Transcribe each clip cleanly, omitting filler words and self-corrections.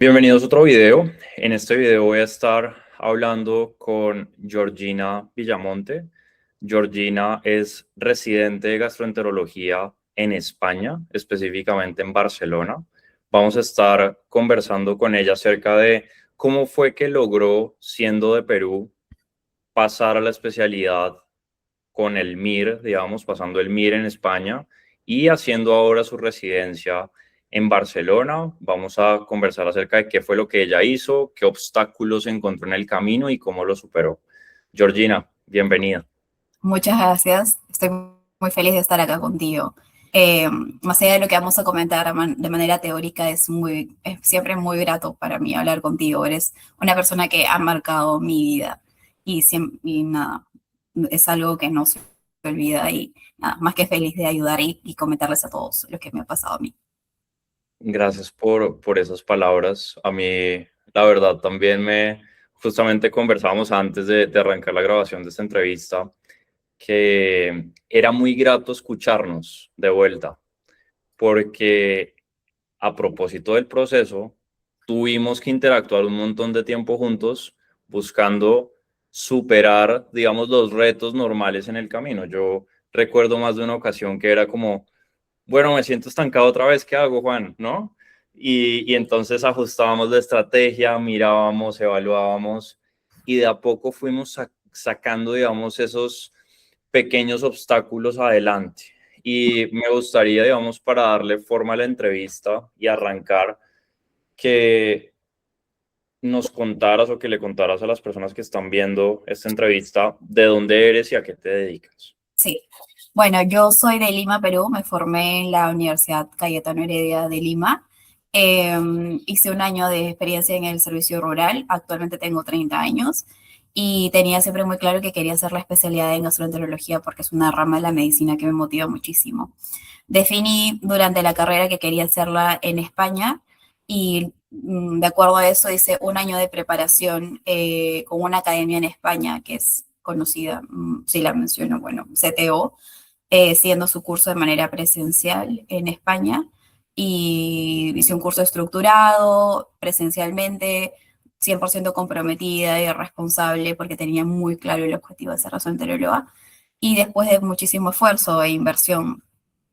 Bienvenidos a otro video. En este video voy a estar hablando con Georgina Villamonte. Georgina es residente de gastroenterología en España, específicamente en Barcelona. Vamos a estar conversando con ella acerca de cómo fue que logró, siendo de Perú, pasar a la especialidad con el MIR, digamos, pasando el MIR en España y haciendo ahora su residencia en Barcelona. Vamos a conversar acerca de qué fue lo que ella hizo, qué obstáculos encontró en el camino y cómo lo superó. Georgina, bienvenida. Muchas gracias. Estoy muy feliz de estar acá contigo. Más allá de lo que vamos a comentar de manera teórica, es siempre muy grato para mí hablar contigo. Eres una persona que ha marcado mi vida y nada, es algo que no se olvida y nada, más que feliz de ayudar y comentarles a todos lo que me ha pasado a mí. Gracias por esas palabras. A mí, la verdad, también justamente conversábamos antes de arrancar la grabación de esta entrevista, que era muy grato escucharnos de vuelta, porque a propósito del proceso, tuvimos que interactuar un montón de tiempo juntos buscando superar, digamos, los retos normales en el camino. Yo recuerdo más de una ocasión que era como, bueno, me siento estancado otra vez, ¿qué hago, Juan? ¿No? Y entonces ajustábamos la estrategia, mirábamos, evaluábamos y de a poco fuimos sacando, digamos, esos pequeños obstáculos adelante. Y me gustaría, digamos, para darle forma a la entrevista y arrancar, que nos contaras o que le contaras a las personas que están viendo esta entrevista de dónde eres y a qué te dedicas. Sí. Bueno, yo soy de Lima, Perú. Me formé en la Universidad Cayetano Heredia de Lima. Hice un año de experiencia en el servicio rural. Actualmente tengo 30 años y tenía siempre muy claro que quería hacer la especialidad en gastroenterología porque es una rama de la medicina que me motiva muchísimo. Definí durante la carrera que quería hacerla en España y de acuerdo a eso hice un año de preparación con una academia en España que es conocida, si la menciono, bueno, CTO, siendo su curso de manera presencial en España. Y hice un curso estructurado, presencialmente, 100% comprometida y responsable porque tenía muy claro el objetivo de ser gastroenteróloga. Y después de muchísimo esfuerzo e inversión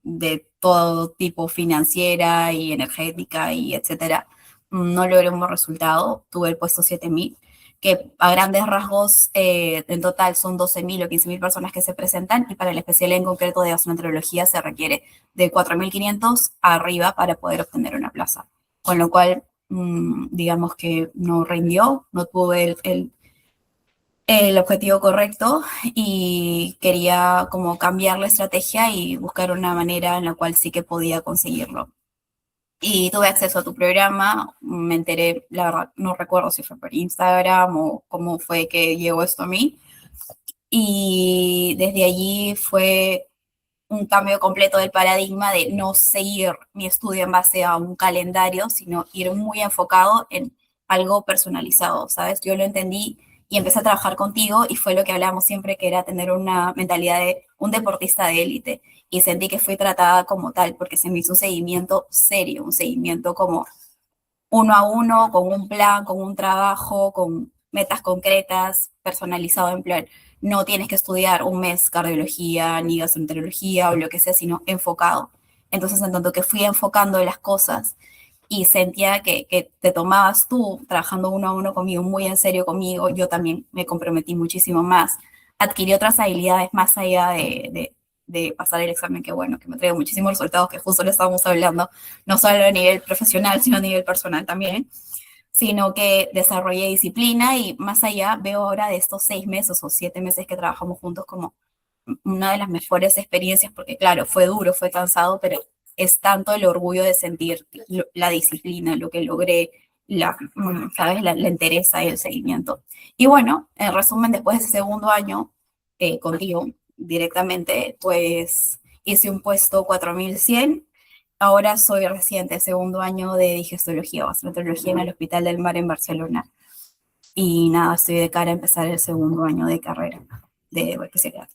de todo tipo, financiera y energética y etcétera, no logré un buen resultado. Tuve el puesto 7000, que a grandes rasgos en total son 12.000 o 15.000 personas que se presentan, y para la especialidad en concreto de gastroenterología se requiere de 4.500 arriba para poder obtener una plaza. Con lo cual, digamos que no rindió, no tuve el objetivo correcto y quería como cambiar la estrategia y buscar una manera en la cual sí que podía conseguirlo. Y tuve acceso a tu programa, me enteré, la verdad, no recuerdo si fue por Instagram o cómo fue que llegó esto a mí. Y desde allí fue un cambio completo del paradigma de no seguir mi estudio en base a un calendario, sino ir muy enfocado en algo personalizado, ¿sabes? Yo lo entendí y empecé a trabajar contigo y fue lo que hablábamos siempre, que era tener una mentalidad de un deportista de élite, y sentí que fui tratada como tal porque se me hizo un seguimiento serio, un seguimiento como uno a uno, con un plan, con un trabajo, con metas concretas, personalizado, en plan, no tienes que estudiar un mes cardiología ni gastroenterología o lo que sea, sino enfocado. Entonces, en tanto que fui enfocando las cosas y sentía que te tomabas tú trabajando uno a uno conmigo, muy en serio conmigo, yo también me comprometí muchísimo más. Adquirí otras habilidades más allá de pasar el examen, que bueno, que me trae muchísimos resultados, que justo lo estábamos hablando, no solo a nivel profesional, sino a nivel personal también, sino que desarrollé disciplina y más allá veo ahora de estos 6 meses o 7 meses que trabajamos juntos como una de las mejores experiencias, porque claro, fue duro, fue cansado, pero es tanto el orgullo de sentir la disciplina, lo que logré, ¿sabes? La entereza y el seguimiento. Y bueno, en resumen, después de ese segundo año contigo directamente, pues hice un puesto 4100. Ahora soy residente, segundo año de digestología o gastroenterología en el Hospital del Mar en Barcelona. Y nada, estoy de cara a empezar el segundo año de carrera de especialidad.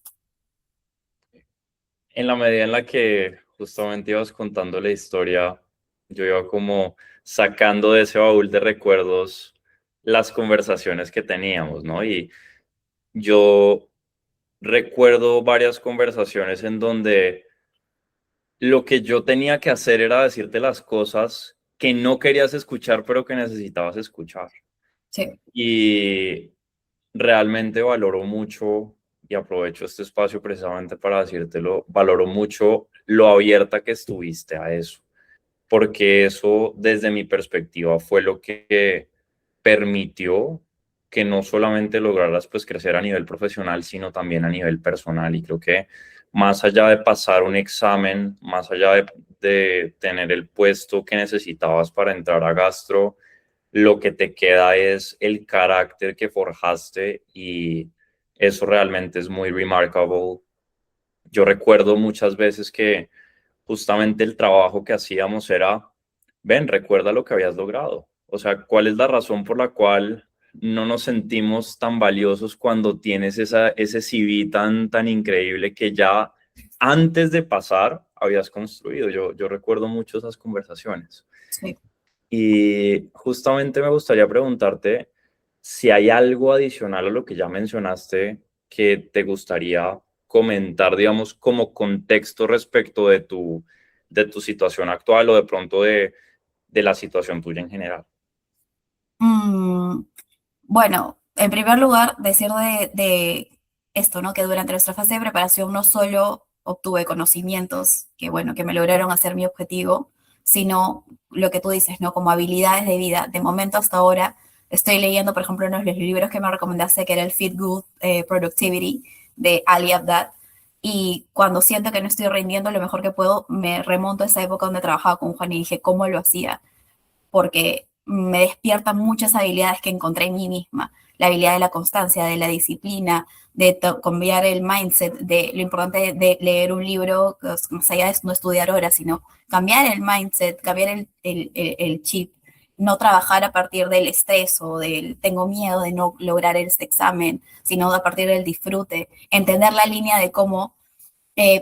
En la medida en la que justamente ibas contando la historia, yo iba como sacando de ese baúl de recuerdos las conversaciones que teníamos, ¿no? Y yo recuerdo varias conversaciones en donde lo que yo tenía que hacer era decirte las cosas que no querías escuchar, pero que necesitabas escuchar. Sí, Y realmente valoro mucho, y aprovecho este espacio precisamente para decírtelo, valoro mucho lo abierta que estuviste a eso, porque eso desde mi perspectiva fue lo que permitió que no solamente lograras pues crecer a nivel profesional, sino también a nivel personal. Y creo que más allá de pasar un examen, más allá de tener el puesto que necesitabas para entrar a gastro, lo que te queda es el carácter que forjaste y eso realmente es muy remarkable. Yo recuerdo muchas veces que justamente el trabajo que hacíamos era, ven, recuerda lo que habías logrado. O sea, ¿cuál es la razón por la cual no nos sentimos tan valiosos cuando tienes ese CV tan increíble que ya antes de pasar habías construido? Yo recuerdo mucho esas conversaciones. sí. Y justamente me gustaría preguntarte si hay algo adicional a lo que ya mencionaste que te gustaría comentar, digamos, como contexto respecto de tu situación actual o de pronto de la situación tuya en general. Mm, bueno, en primer lugar, decir de esto, ¿no? Que durante nuestra fase de preparación no solo obtuve conocimientos que, bueno, que me lograron hacer mi objetivo, sino lo que tú dices, ¿no? Como habilidades de vida. De momento hasta ahora estoy leyendo, por ejemplo, uno de los libros que me recomendaste, que era el Fit Good Productivity de Ali Abdad. Y cuando siento que no estoy rindiendo lo mejor que puedo, me remonto a esa época donde trabajaba con Juan y dije, ¿cómo lo hacía? Porque me despiertan muchas habilidades que encontré en mí misma. La habilidad de la constancia, de la disciplina, de cambiar el mindset, de lo importante de leer un libro, más allá de no estudiar horas, sino cambiar el mindset, cambiar el chip, no trabajar a partir del estrés o del tengo miedo de no lograr este examen, sino a partir del disfrute, entender la línea de cómo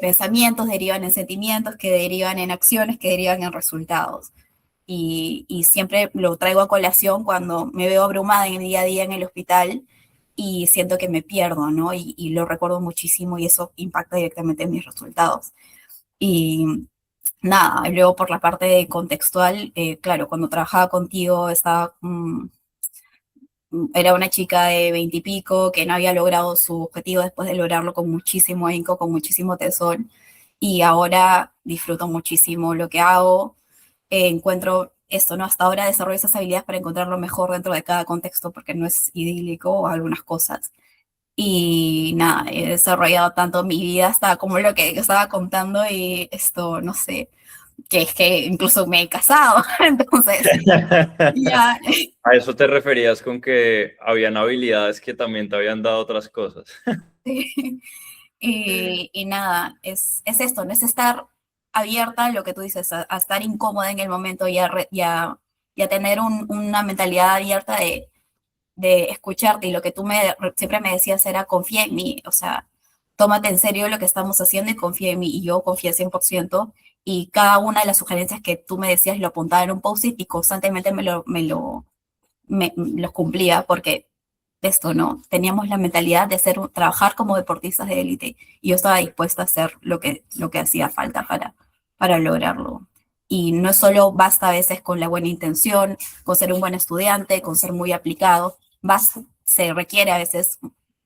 pensamientos derivan en sentimientos, que derivan en acciones, que derivan en resultados y siempre lo traigo a colación cuando me veo abrumada en el día a día en el hospital y siento que me pierdo, ¿no? Y lo recuerdo muchísimo y eso impacta directamente en mis resultados. Y nada, luego por la parte contextual, claro, cuando trabajaba contigo estaba, era una chica de 20 y pico que no había logrado su objetivo después de lograrlo con muchísimo ahínco, con muchísimo tesón. Y ahora disfruto muchísimo lo que hago, encuentro esto, ¿no? Hasta ahora desarrollo esas habilidades para encontrar lo mejor dentro de cada contexto porque no es idílico o algunas cosas. Y nada, he desarrollado tanto mi vida hasta como lo que estaba contando y esto, no sé, que es que incluso me he casado, entonces ya. ¿A eso te referías con que habían habilidades que también te habían dado otras cosas? Y nada, es esto, no es estar abierta a lo que tú dices, a estar incómoda en el momento y a tener una mentalidad abierta de escucharte. Y lo que tú siempre me decías era confía en mí, o sea, tómate en serio lo que estamos haciendo y confía en mí. Y yo confié 100% y cada una de las sugerencias que tú me decías lo apuntaba en un post-it y constantemente los cumplía porque esto, ¿no? Teníamos la mentalidad de trabajar como deportistas de élite y yo estaba dispuesta a hacer lo que hacía falta para lograrlo. Y no solo basta a veces con la buena intención, con ser un buen estudiante, con ser muy aplicado, se requiere a veces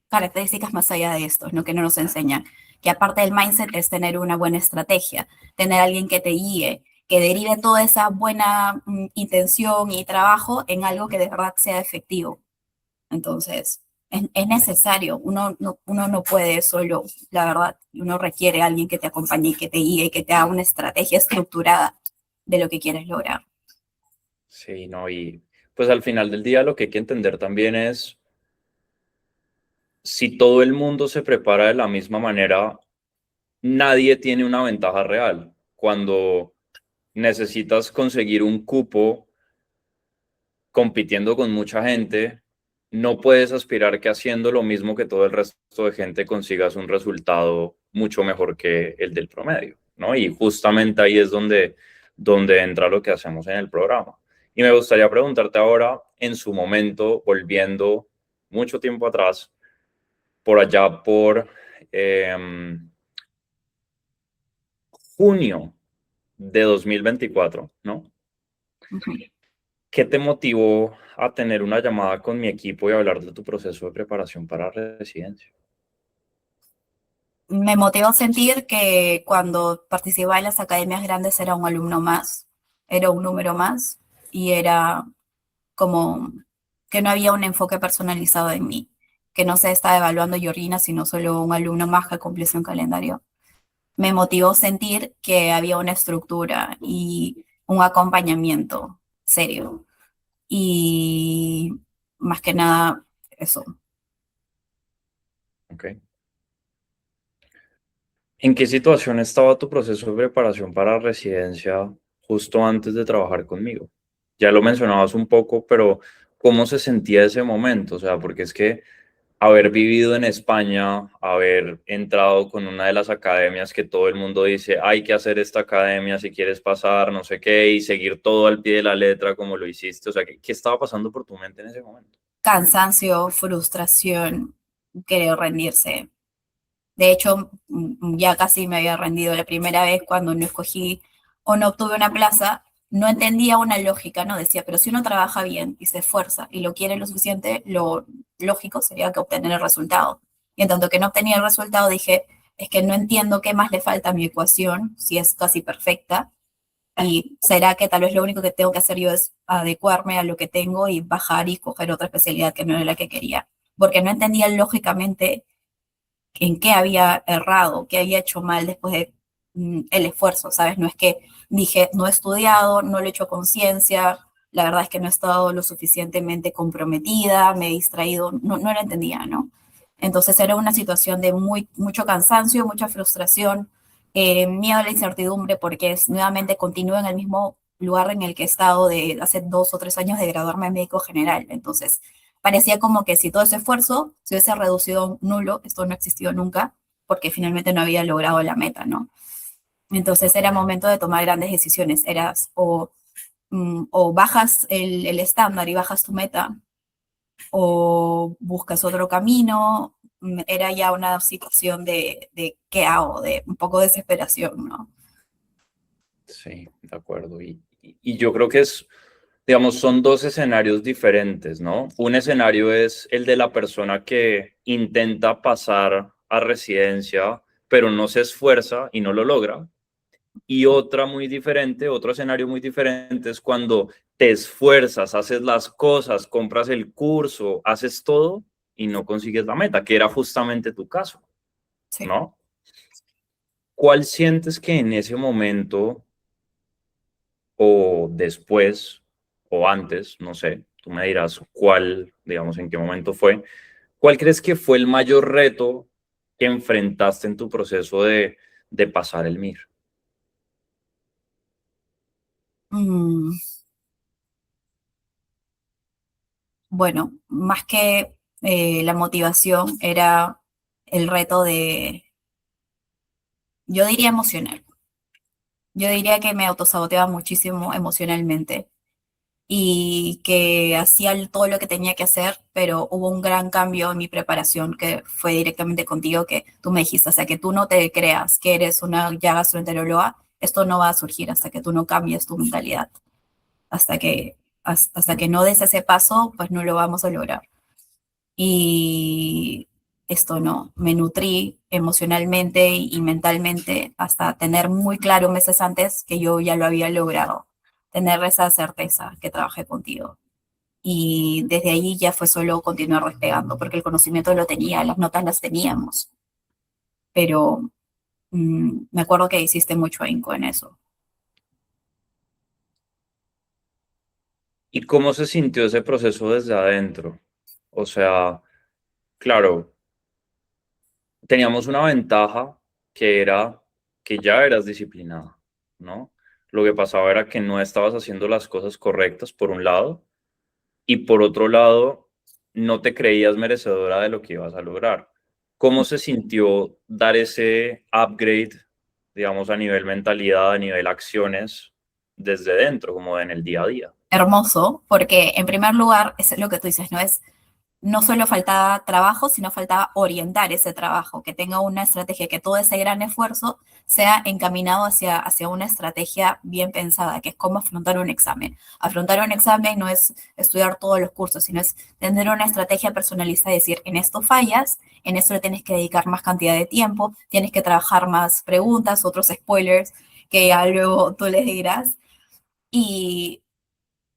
características más allá de esto, ¿no? Que no nos enseñan. Que aparte del mindset es tener una buena estrategia, tener alguien que te guíe, que derive toda esa buena intención y trabajo en algo que de verdad sea efectivo. Entonces, es necesario, uno no puede solo, la verdad, uno requiere a alguien que te acompañe y que te guíe y que te haga una estrategia estructurada de lo que quieres lograr. Sí, no, y pues al final del día lo que hay que entender también es si todo el mundo se prepara de la misma manera, nadie tiene una ventaja real. Cuando necesitas conseguir un cupo compitiendo con mucha gente, no puedes aspirar que haciendo lo mismo que todo el resto de gente consigas un resultado mucho mejor que el del promedio, ¿no? Y justamente ahí es donde entra lo que hacemos en el programa, Y me gustaría preguntarte ahora, en su momento, volviendo mucho tiempo atrás, por allá por junio de 2024, ¿no? Ujú. ¿Qué te motivó a tener una llamada con mi equipo y hablar de tu proceso de preparación para residencia? Me motivó sentir que cuando participaba en las academias grandes era un alumno más, era un número más y era como que no había un enfoque personalizado en mí, que no se estaba evaluando Georgina, sino solo un alumno más que cumplió un calendario. Me motivó sentir que había una estructura y un acompañamiento serio. Y más que nada, eso. ¿Ok? ¿En qué situación estaba tu proceso de preparación para residencia justo antes de trabajar conmigo? Ya lo mencionabas un poco, pero ¿cómo se sentía ese momento? O sea, porque es que haber vivido en España, haber entrado con una de las academias que todo el mundo dice, hay que hacer esta academia si quieres pasar, no sé qué, y seguir todo al pie de la letra como lo hiciste. O sea, ¿qué estaba pasando por tu mente en ese momento? Cansancio, frustración, querer rendirse. De hecho, ya casi me había rendido la primera vez cuando no escogí o no obtuve una plaza. No entendía una lógica, ¿no? Decía, pero si uno trabaja bien y se esfuerza y lo quiere lo suficiente, lo lógico sería que obtener el resultado. Y en tanto que no obtenía el resultado, dije, es que no entiendo qué más le falta a mi ecuación, si es casi perfecta, y será que tal vez lo único que tengo que hacer yo es adecuarme a lo que tengo y bajar y coger otra especialidad que no era la que quería, porque no entendía lógicamente en qué había errado, qué había hecho mal después de el esfuerzo, ¿sabes? No es que dije, no he estudiado, no lo he hecho conciencia, la verdad es que no he estado lo suficientemente comprometida, me he distraído, no lo entendía, ¿no? Entonces era una situación de mucho cansancio, mucha frustración, miedo a la incertidumbre, porque nuevamente continúo en el mismo lugar en el que he estado de hace 2 o 3 años de graduarme en médico general. Entonces, parecía como que si todo ese esfuerzo se hubiese reducido a un nulo, esto no existió nunca, porque finalmente no había logrado la meta, ¿no? Entonces era momento de tomar grandes decisiones, eras o bajas el estándar y bajas tu meta, o buscas otro camino. Era ya una situación de qué hago, de un poco de desesperación, ¿no? Sí, de acuerdo. Y yo creo que es, digamos, son dos escenarios diferentes, ¿no? Un escenario es el de la persona que intenta pasar a residencia, pero no se esfuerza y no lo logra. Y otra muy diferente, otro escenario muy diferente es cuando te esfuerzas, haces las cosas, compras el curso, haces todo y no consigues la meta, que era justamente tu caso, Sí. ¿no? ¿Cuál sientes que en ese momento o después o antes, no sé, tú me dirás cuál, digamos, en qué momento fue, cuál crees que fue el mayor reto que enfrentaste en tu proceso de pasar el MIR? Mm, bueno, más que la motivación era el reto de, yo diría emocional. Yo diría que me autosaboteaba muchísimo emocionalmente y que hacía todo lo que tenía que hacer, pero hubo un gran cambio en mi preparación que fue directamente contigo, que tú me dijiste, hasta que tú no te creas que eres una ya gastroenteróloga, esto no va a surgir hasta que tú no cambies tu mentalidad, hasta que, hasta que no des ese paso, pues no lo vamos a lograr. Y esto no, me nutrí emocionalmente y mentalmente hasta tener muy claro meses antes que yo ya lo había logrado, tener esa certeza que trabajé contigo. Y desde ahí ya fue solo continuar despegando, porque el conocimiento lo tenía, las notas las teníamos, pero me acuerdo que hiciste mucho ahínco en eso. ¿Y cómo se sintió ese proceso desde adentro? O sea, claro, teníamos una ventaja que era que ya eras disciplinada, ¿no? Lo que pasaba era que no estabas haciendo las cosas correctas, por un lado, y por otro lado, no te creías merecedora de lo que ibas a lograr. ¿Cómo se sintió dar ese upgrade, digamos, a nivel mentalidad, a nivel acciones, desde dentro, como en el día a día? hermoso, porque en primer lugar, es lo que tú dices, no solo faltaba trabajo, sino faltaba orientar ese trabajo, que tenga una estrategia, que todo ese gran esfuerzo sea encaminado hacia una estrategia bien pensada, que es cómo afrontar un examen. Afrontar un examen no es estudiar todos los cursos, sino es tener una estrategia personalizada, decir, en esto fallas, en esto le tienes que dedicar más cantidad de tiempo, tienes que trabajar más preguntas, otros spoilers, que ya luego tú les dirás. Y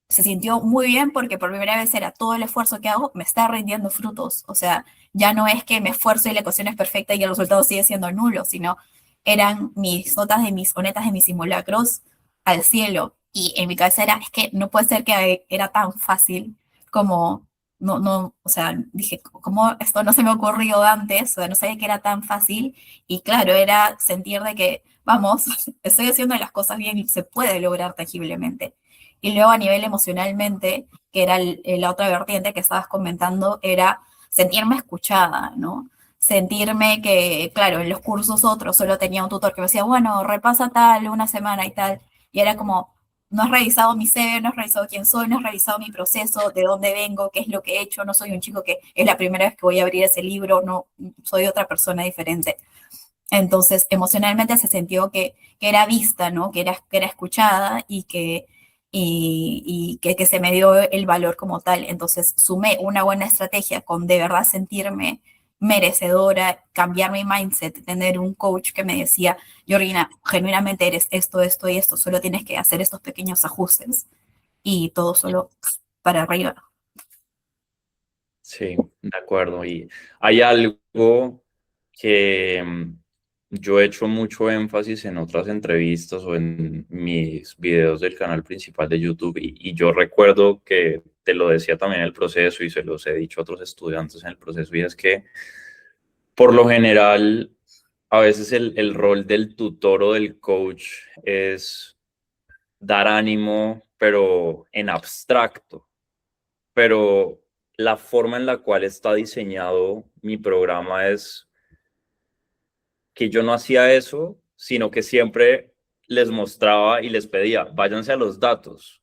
se sintió muy bien porque por primera vez era todo el esfuerzo que hago me está rindiendo frutos. O sea, ya no es que me esfuerzo y la ecuación es perfecta y el resultado sigue siendo nulo, sino eran mis notas de mis honetas de mis simulacros al cielo. Y en mi cabeza era, es que no puede ser que era tan fácil como, no, o sea, dije, ¿cómo esto no se me ocurrió antes? O sea, no sabía que era tan fácil. Y claro, era sentir de que, vamos, estoy haciendo las cosas bien y se puede lograr tangiblemente. Y luego a nivel emocionalmente, que era la otra vertiente que estabas comentando, era sentirme escuchada, ¿no? Sentirme que, claro, en los cursos otros solo tenía un tutor que me decía, bueno, repasa tal, una semana y tal, y era como, no has revisado mi CV, no has revisado quién soy, no has revisado mi proceso, de dónde vengo, qué es lo que he hecho, no soy un chico que es la primera vez que voy a abrir ese libro, no, soy otra persona diferente. Entonces, emocionalmente se sintió que era vista, ¿no? Que era escuchada y que se me dio el valor como tal. Entonces, sumé una buena estrategia con de verdad sentirme merecedora, cambiar mi mindset, tener un coach que me decía, Georgina, genuinamente eres esto, esto y esto, solo tienes que hacer estos pequeños ajustes y todo solo para arriba. Sí, de acuerdo. Y hay algo que yo he hecho mucho énfasis en otras entrevistas o en mis videos del canal principal de YouTube y yo recuerdo que te lo decía también en el proceso y se los he dicho a otros estudiantes en el proceso y es que por lo general a veces el rol del tutor o del coach es dar ánimo, pero en abstracto, pero la forma en la cual está diseñado mi programa es que yo no hacía eso, sino que siempre les mostraba y les pedía, váyanse a los datos.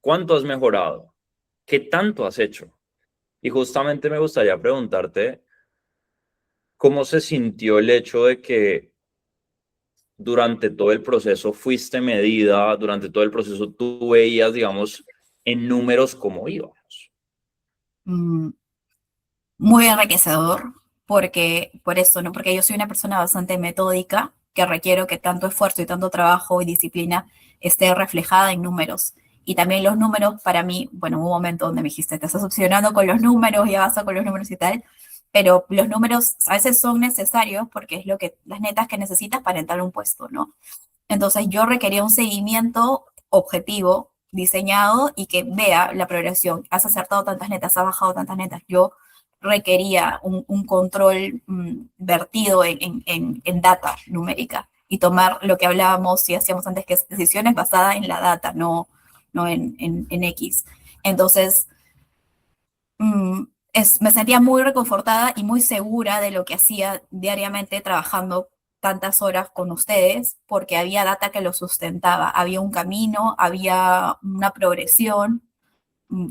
¿Cuánto has mejorado? ¿Qué tanto has hecho? Y justamente me gustaría preguntarte, ¿cómo se sintió el hecho de que durante todo el proceso fuiste medida, durante todo el proceso tú veías, digamos, en números cómo íbamos? Mm, muy enriquecedor, porque, por eso, ¿no? Porque yo soy una persona bastante metódica, que requiero que tanto esfuerzo y tanto trabajo y disciplina esté reflejada en números. Y también los números, para mí, bueno, hubo un momento donde me dijiste, te estás obsesionando con los números, ya basta con los números y tal, pero los números a veces son necesarios porque es lo que, las netas que necesitas para entrar a un puesto, ¿no? Entonces yo requería un seguimiento objetivo, diseñado y que vea la progresión. Has acertado tantas netas, has bajado tantas netas. Yo requería un control vertido en data numérica y tomar lo que hablábamos y hacíamos antes, que es decisiones basadas en la data, no en X. Entonces, me sentía muy reconfortada y muy segura de lo que hacía diariamente trabajando tantas horas con ustedes, porque había data que lo sustentaba, había un camino, había una progresión,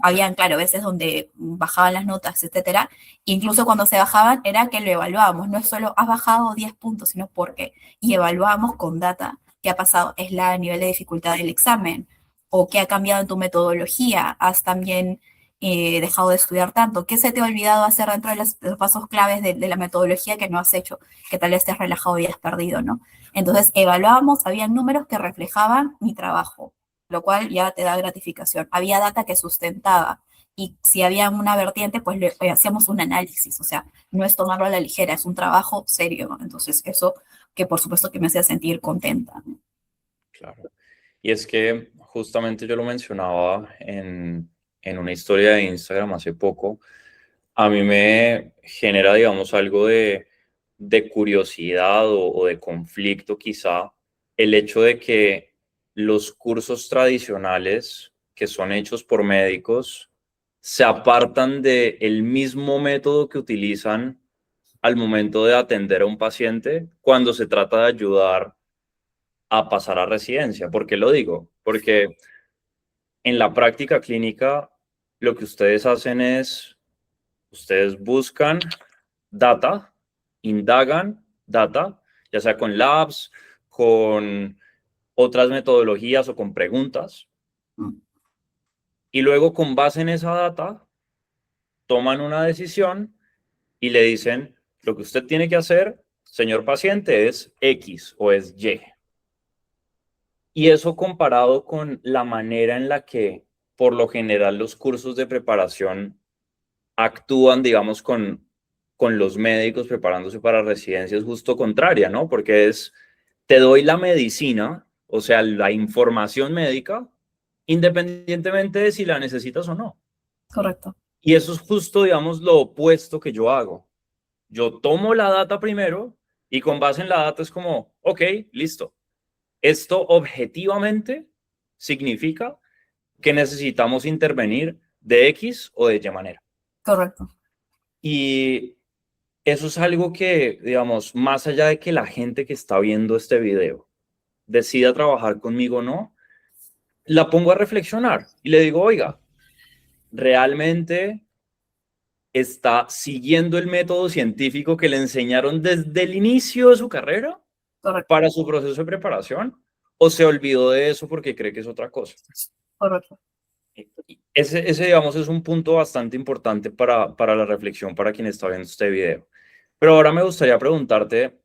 habían, claro, veces donde bajaban las notas, etcétera. Incluso cuando se bajaban era que lo evaluábamos, no es solo has bajado 10 puntos, sino porque, y evaluamos con data qué ha pasado, es la nivel de dificultad del examen, o qué ha cambiado en tu metodología, has también dejado de estudiar tanto, qué se te ha olvidado hacer dentro de los pasos claves de la metodología que no has hecho, que tal vez te has relajado y has perdido, ¿no? Entonces evaluábamos, habían números que reflejaban mi trabajo, lo cual ya te da gratificación. Había data que sustentaba y si había una vertiente, pues hacíamos un análisis, o sea, no es tomarlo a la ligera, es un trabajo serio. Entonces, eso que por supuesto que me hacía sentir contenta. Claro. Y es que justamente yo lo mencionaba en una historia de Instagram hace poco. A mí me genera, digamos, algo de curiosidad o de conflicto quizá el hecho de que los cursos tradicionales que son hechos por médicos se apartan del mismo método que utilizan al momento de atender a un paciente cuando se trata de ayudar a pasar a residencia. ¿Por qué lo digo? Porque en la práctica clínica, lo que ustedes hacen es, ustedes buscan data, indagan data, ya sea con labs, con otras metodologías o con preguntas, Mm, y luego con base en esa data, toman una decisión y le dicen, lo que usted tiene que hacer, señor paciente, es X o es Y. Y eso comparado con la manera en la que, por lo general, los cursos de preparación actúan, digamos, con los médicos preparándose para residencia es justo contraria, ¿no? Porque es, te doy la medicina, o sea, la información médica, independientemente de si la necesitas o no. correcto, Y eso es justo, digamos, lo opuesto que yo hago. Yo tomo la data primero y con base en la data es como, ok, listo. Esto objetivamente significa que necesitamos intervenir de X o de Y manera. correcto. Y eso es algo que, digamos, más allá de que la gente que está viendo este video decida trabajar conmigo o no, la pongo a reflexionar y le digo, oiga, ¿realmente está siguiendo el método científico que le enseñaron desde el inicio de su carrera Correcto, para su proceso de preparación? ¿O se olvidó de eso porque cree que es otra cosa? correcto. Ese, digamos, es un punto bastante importante para la reflexión para quien está viendo este video. Pero ahora me gustaría preguntarte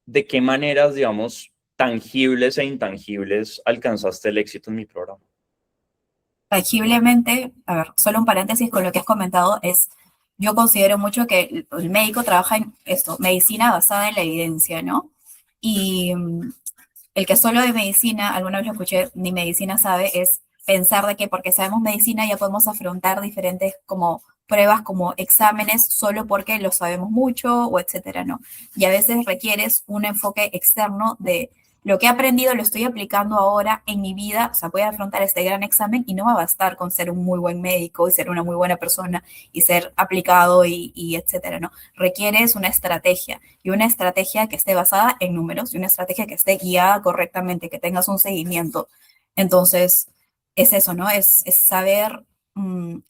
de qué maneras, digamos, tangibles e intangibles alcanzaste el éxito en mi programa. Tangiblemente, a ver, solo un paréntesis con lo que has comentado, es, yo considero mucho que el médico trabaja en esto, medicina basada en la evidencia, ¿no? Y el que solo de medicina, alguna vez lo escuché, ni medicina sabe, es pensar de que porque sabemos medicina ya podemos afrontar diferentes como pruebas, como exámenes, solo porque lo sabemos mucho o etcétera, ¿no? Y a veces requieres un enfoque externo de lo que he aprendido lo estoy aplicando ahora en mi vida, o sea, voy a afrontar este gran examen y no va a bastar con ser un muy buen médico y ser una muy buena persona y ser aplicado y etcétera, ¿no? Requieres una estrategia y una estrategia que esté basada en números y una estrategia que esté guiada correctamente, que tengas un seguimiento. Entonces, es eso, ¿no? Es saber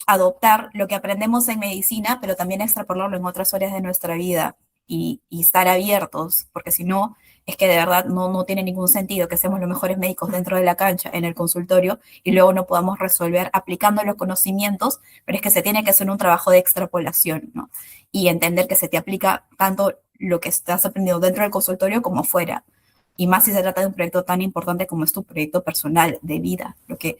adoptar lo que aprendemos en medicina, pero también extrapolarlo en otras áreas de nuestra vida y estar abiertos, porque si no, es que de verdad no tiene ningún sentido que seamos los mejores médicos dentro de la cancha, en el consultorio, y luego no podamos resolver aplicando los conocimientos, pero es que se tiene que hacer un trabajo de extrapolación, ¿no? Y entender que se te aplica tanto lo que estás aprendiendo dentro del consultorio como fuera. Y más si se trata de un proyecto tan importante como es tu proyecto personal de vida, lo que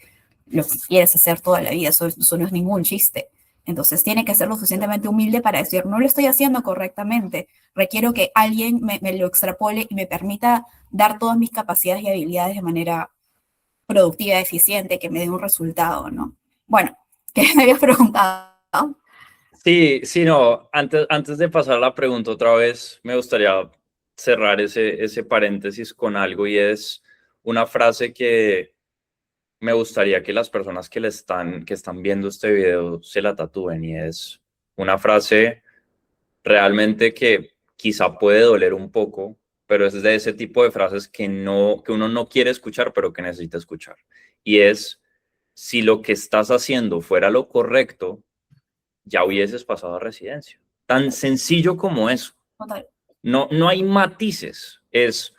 quieres hacer toda la vida, eso no es ningún chiste. Entonces tiene que ser lo suficientemente humilde para decir, no lo estoy haciendo correctamente, requiero que alguien me lo extrapole y me permita dar todas mis capacidades y habilidades de manera productiva, eficiente, que me dé un resultado, ¿no? Bueno, ¿qué me habías preguntado? Sí, sí, no, antes de pasar la pregunta otra vez, me gustaría cerrar ese paréntesis con algo y es una frase que me gustaría que las personas que están viendo este video se la tatúen y es una frase realmente que quizá puede doler un poco, pero es de ese tipo de frases que no, que uno no quiere escuchar, pero que necesita escuchar. Y es, si lo que estás haciendo fuera lo correcto, ya hubieses pasado a residencia. Tan sencillo como eso. Total, No, no hay matices. Es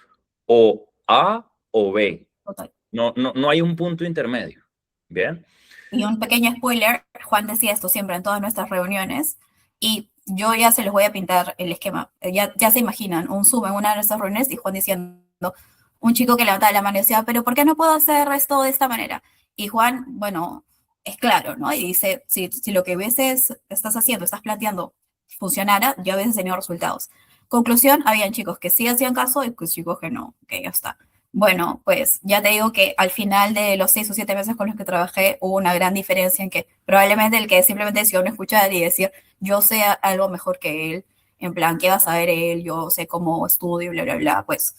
o A o B. total. No hay un punto intermedio. ¿Bien? Y un pequeño spoiler, Juan decía esto siempre en todas nuestras reuniones, y yo ya se los voy a pintar el esquema. Ya se imaginan, un Zoom en una de nuestras reuniones y Juan diciendo, un chico que levantaba la mano y decía, pero ¿por qué no puedo hacer esto de esta manera? Y Juan, bueno, es claro, ¿no? Y dice, si lo que veces estás haciendo, estás planteando, funcionara, ya hubieses tenido resultados. Conclusión, habían chicos que sí hacían caso y pues chicos que no, que ya está. Bueno, pues ya te digo que al final de los 6 o 7 meses con los que trabajé hubo una gran diferencia en que probablemente el que simplemente decidió no escuchar y decir yo sé algo mejor que él, en plan, ¿qué va a saber él? Yo sé cómo estudio, bla, bla, bla, pues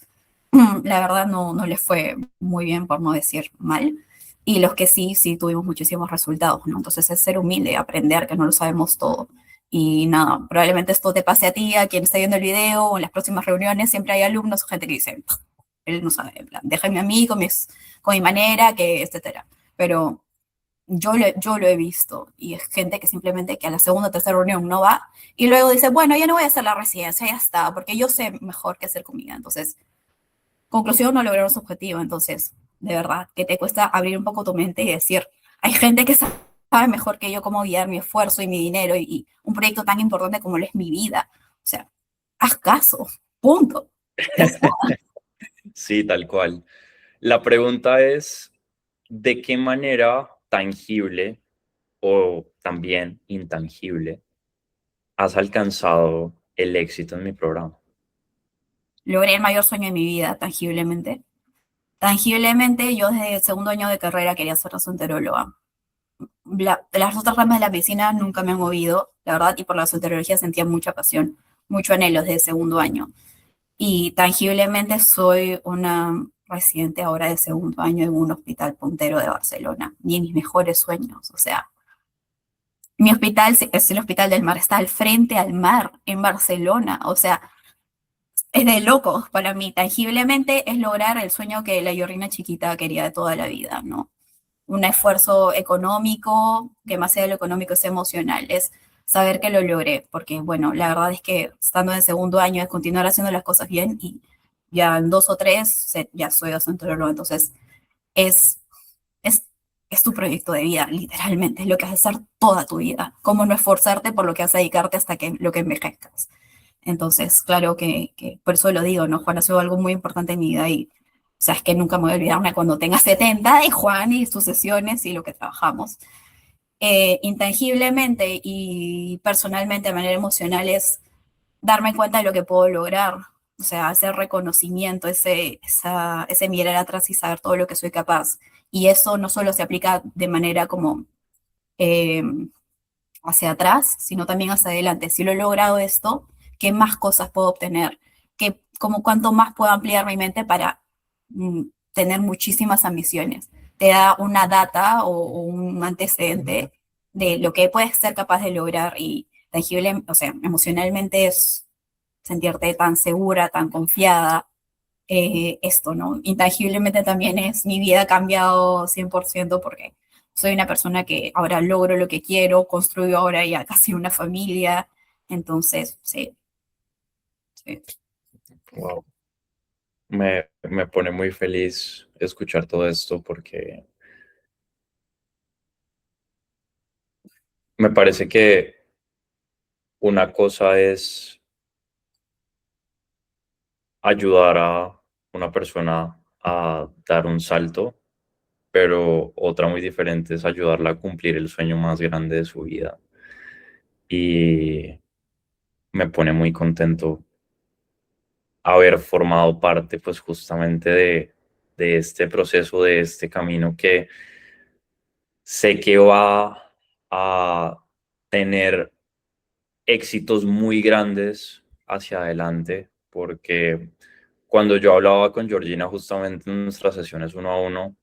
la verdad no les fue muy bien, por no decir mal. Y los que sí tuvimos muchísimos resultados, ¿no? Entonces es ser humilde, aprender que no lo sabemos todo. Y nada, probablemente esto te pase a ti, a quien está viendo el video, o en las próximas reuniones, siempre hay alumnos o gente que dice, él no sabe, en plan, déjame a mí con mi manera, que etcétera. Pero yo lo he visto y es gente que simplemente que a la segunda o tercera reunión no va y luego dice, bueno, ya no voy a hacer la residencia, ya está, porque yo sé mejor qué hacer comida. Entonces, conclusión, no lograron su objetivo. Entonces, de verdad, que te cuesta abrir un poco tu mente y decir, hay gente que sabe mejor que yo cómo guiar mi esfuerzo y mi dinero y un proyecto tan importante como lo es mi vida. O sea, haz caso, punto. Ya está. Sí, tal cual. La pregunta es, ¿de qué manera tangible o también intangible has alcanzado el éxito en mi programa? Logré el mayor sueño de mi vida, tangiblemente. Tangiblemente, yo desde el segundo año de carrera quería ser gastroenteróloga. Las otras ramas de la medicina nunca me han movido, la verdad, y por la gastroenterología sentía mucha pasión, mucho anhelo desde el segundo año. Y tangiblemente soy una residente ahora de segundo año en un hospital puntero de Barcelona, ni en mis mejores sueños. O sea, mi hospital es el Hospital del Mar, está al frente al mar en Barcelona. O sea, es de locos para mí. Tangiblemente es lograr el sueño que la Yorrina chiquita quería de toda la vida, ¿no? Un esfuerzo económico, que más allá de lo económico es emocional, es saber que lo logré, porque bueno, la verdad es que estando en segundo año es continuar haciendo las cosas bien y ya en dos o tres ya soy gastroenterólogo, entonces es, es, es tu proyecto de vida, literalmente, es lo que vas a hacer toda tu vida, cómo no esforzarte por lo que vas a dedicarte hasta que lo que envejezcas. Entonces, claro que por eso lo digo, ¿no? Juan ha sido algo muy importante en mi vida y, o sea, es que nunca me voy a olvidarme cuando tenga 70 de Juan y sus sesiones y lo que trabajamos. Intangiblemente y personalmente de manera emocional es darme cuenta de lo que puedo lograr, o sea, ese reconocimiento, ese mirar atrás y saber todo lo que soy capaz. Y eso no solo se aplica de manera como eh, hacia atrás, sino también hacia adelante. Si lo he logrado esto, ¿qué más cosas puedo obtener? Como cuánto más puedo ampliar mi mente para tener muchísimas ambiciones? Te da una data o un antecedente de lo que puedes ser capaz de lograr y tangible, o sea, emocionalmente es sentirte tan segura, tan confiada. Esto, ¿no? Intangiblemente también es mi vida ha cambiado 100% porque soy una persona que ahora logro lo que quiero, construyo ahora ya casi una familia, entonces, sí, sí. Wow. Me pone muy feliz escuchar todo esto porque me parece que una cosa es ayudar a una persona a dar un salto, pero otra muy diferente es ayudarla a cumplir el sueño más grande de su vida. Y me pone muy contento haber formado parte, pues justamente de este proceso, de este camino que sé que va a tener éxitos muy grandes hacia adelante, porque cuando yo hablaba con Georgina justamente en nuestras sesiones uno a uno,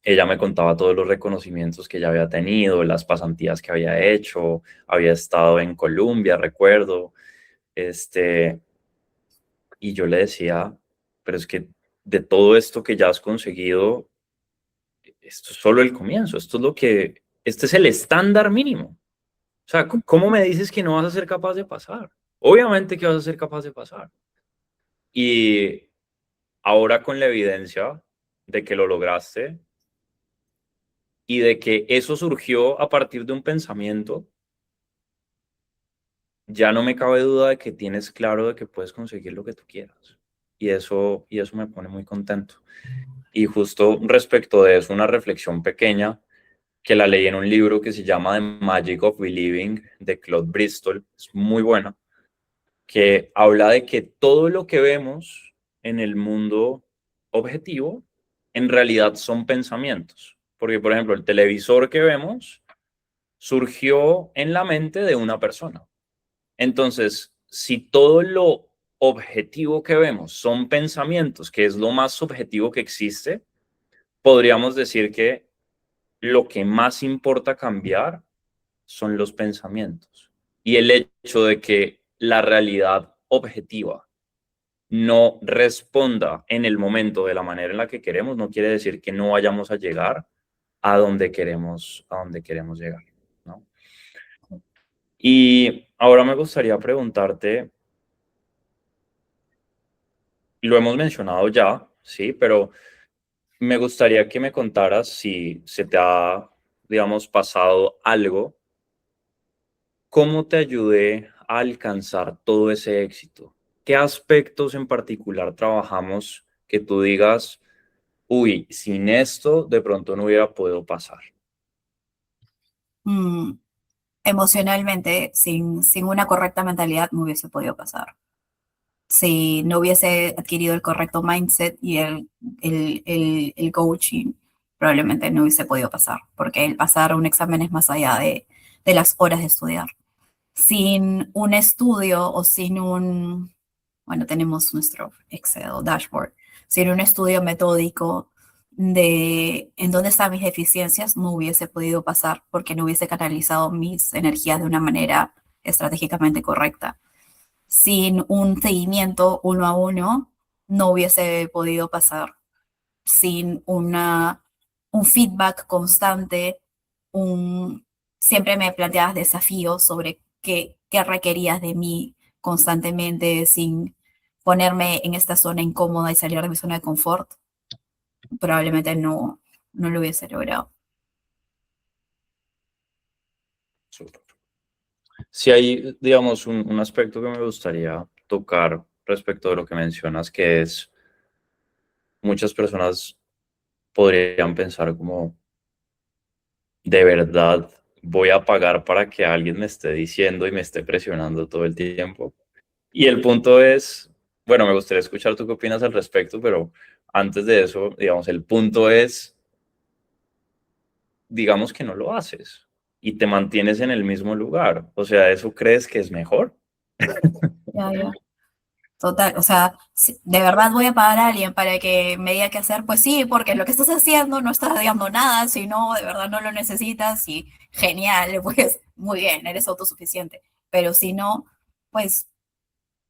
ella me contaba todos los reconocimientos que ella había tenido, las pasantías que había hecho, había estado en Colombia, recuerdo, y yo le decía, pero es que de todo esto que ya has conseguido, esto es solo el comienzo, esto es lo que, este es el estándar mínimo. O sea, ¿cómo me dices que no vas a ser capaz de pasar? Obviamente que vas a ser capaz de pasar. Y ahora con la evidencia de que lo lograste y de que eso surgió a partir de un pensamiento, ya no me cabe duda de que tienes claro de que puedes conseguir lo que tú quieras. Y eso me pone muy contento. Y justo respecto de eso, una reflexión pequeña que la leí en un libro que se llama The Magic of Believing de Claude Bristol, es muy buena, que habla de que todo lo que vemos en el mundo objetivo en realidad son pensamientos. Porque, por ejemplo, el televisor que vemos surgió en la mente de una persona. Entonces, si todo lo objetivo que vemos son pensamientos, que es lo más subjetivo que existe, podríamos decir que lo que más importa cambiar son los pensamientos. Y el hecho de que la realidad objetiva no responda en el momento de la manera en la que queremos, no quiere decir que no vayamos a llegar a donde queremos llegar, ¿no? Y ahora me gustaría preguntarte, lo hemos mencionado ya, sí, pero me gustaría que me contaras si se te ha, digamos, pasado algo, cómo te ayudé a alcanzar todo ese éxito. ¿Qué aspectos en particular trabajamos que tú digas, uy, sin esto de pronto no hubiera podido pasar? Mm, emocionalmente, sin una correcta mentalidad, no hubiese podido pasar. Si no hubiese adquirido el correcto mindset y el coaching, probablemente no hubiese podido pasar, porque el pasar un examen es más allá de las horas de estudiar. Sin un estudio o sin un, bueno, tenemos nuestro Excel dashboard, sin un estudio metódico de en dónde están mis deficiencias, no hubiese podido pasar porque no hubiese canalizado mis energías de una manera estratégicamente correcta. Sin un seguimiento uno a uno, no hubiese podido pasar. Sin un feedback constante, un, siempre me planteabas desafíos sobre qué requerías de mí constantemente sin ponerme en esta zona incómoda y salir de mi zona de confort, probablemente no lo hubiese logrado. Súper. Si hay, digamos, un aspecto que me gustaría tocar respecto de lo que mencionas, que es muchas personas podrían pensar como, de verdad, voy a pagar para que alguien me esté diciendo y me esté presionando todo el tiempo. Y el punto es, bueno, me gustaría escuchar tú qué opinas al respecto, pero antes de eso, digamos, el punto es, digamos que no lo haces y te mantienes en el mismo lugar. O sea, ¿eso crees que es mejor? Ya, ya. Total, o sea, si de verdad voy a pagar a alguien para que me diga qué hacer, pues sí, porque lo que estás haciendo no estás dando nada, si no, de verdad no lo necesitas y genial, pues muy bien, eres autosuficiente. Pero si no, pues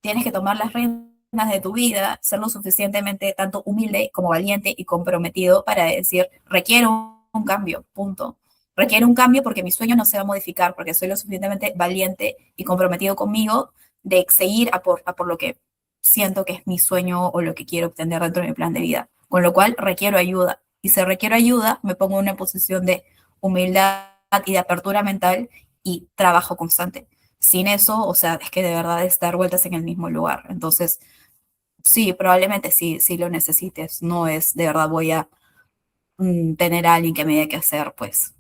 tienes que tomar las riendas de tu vida, ser lo suficientemente tanto humilde como valiente y comprometido para decir, requiero un cambio, punto. Requiero un cambio porque mi sueño no se va a modificar, porque soy lo suficientemente valiente y comprometido conmigo de seguir a por lo que siento que es mi sueño o lo que quiero obtener dentro de mi plan de vida. Con lo cual requiero ayuda. Y si requiero ayuda, me pongo en una posición de humildad y de apertura mental y trabajo constante. Sin eso, o sea, es que de verdad es dar vueltas en el mismo lugar. Entonces, sí, probablemente sí lo necesites. No es de verdad voy a tener a alguien que me diga qué hacer, pues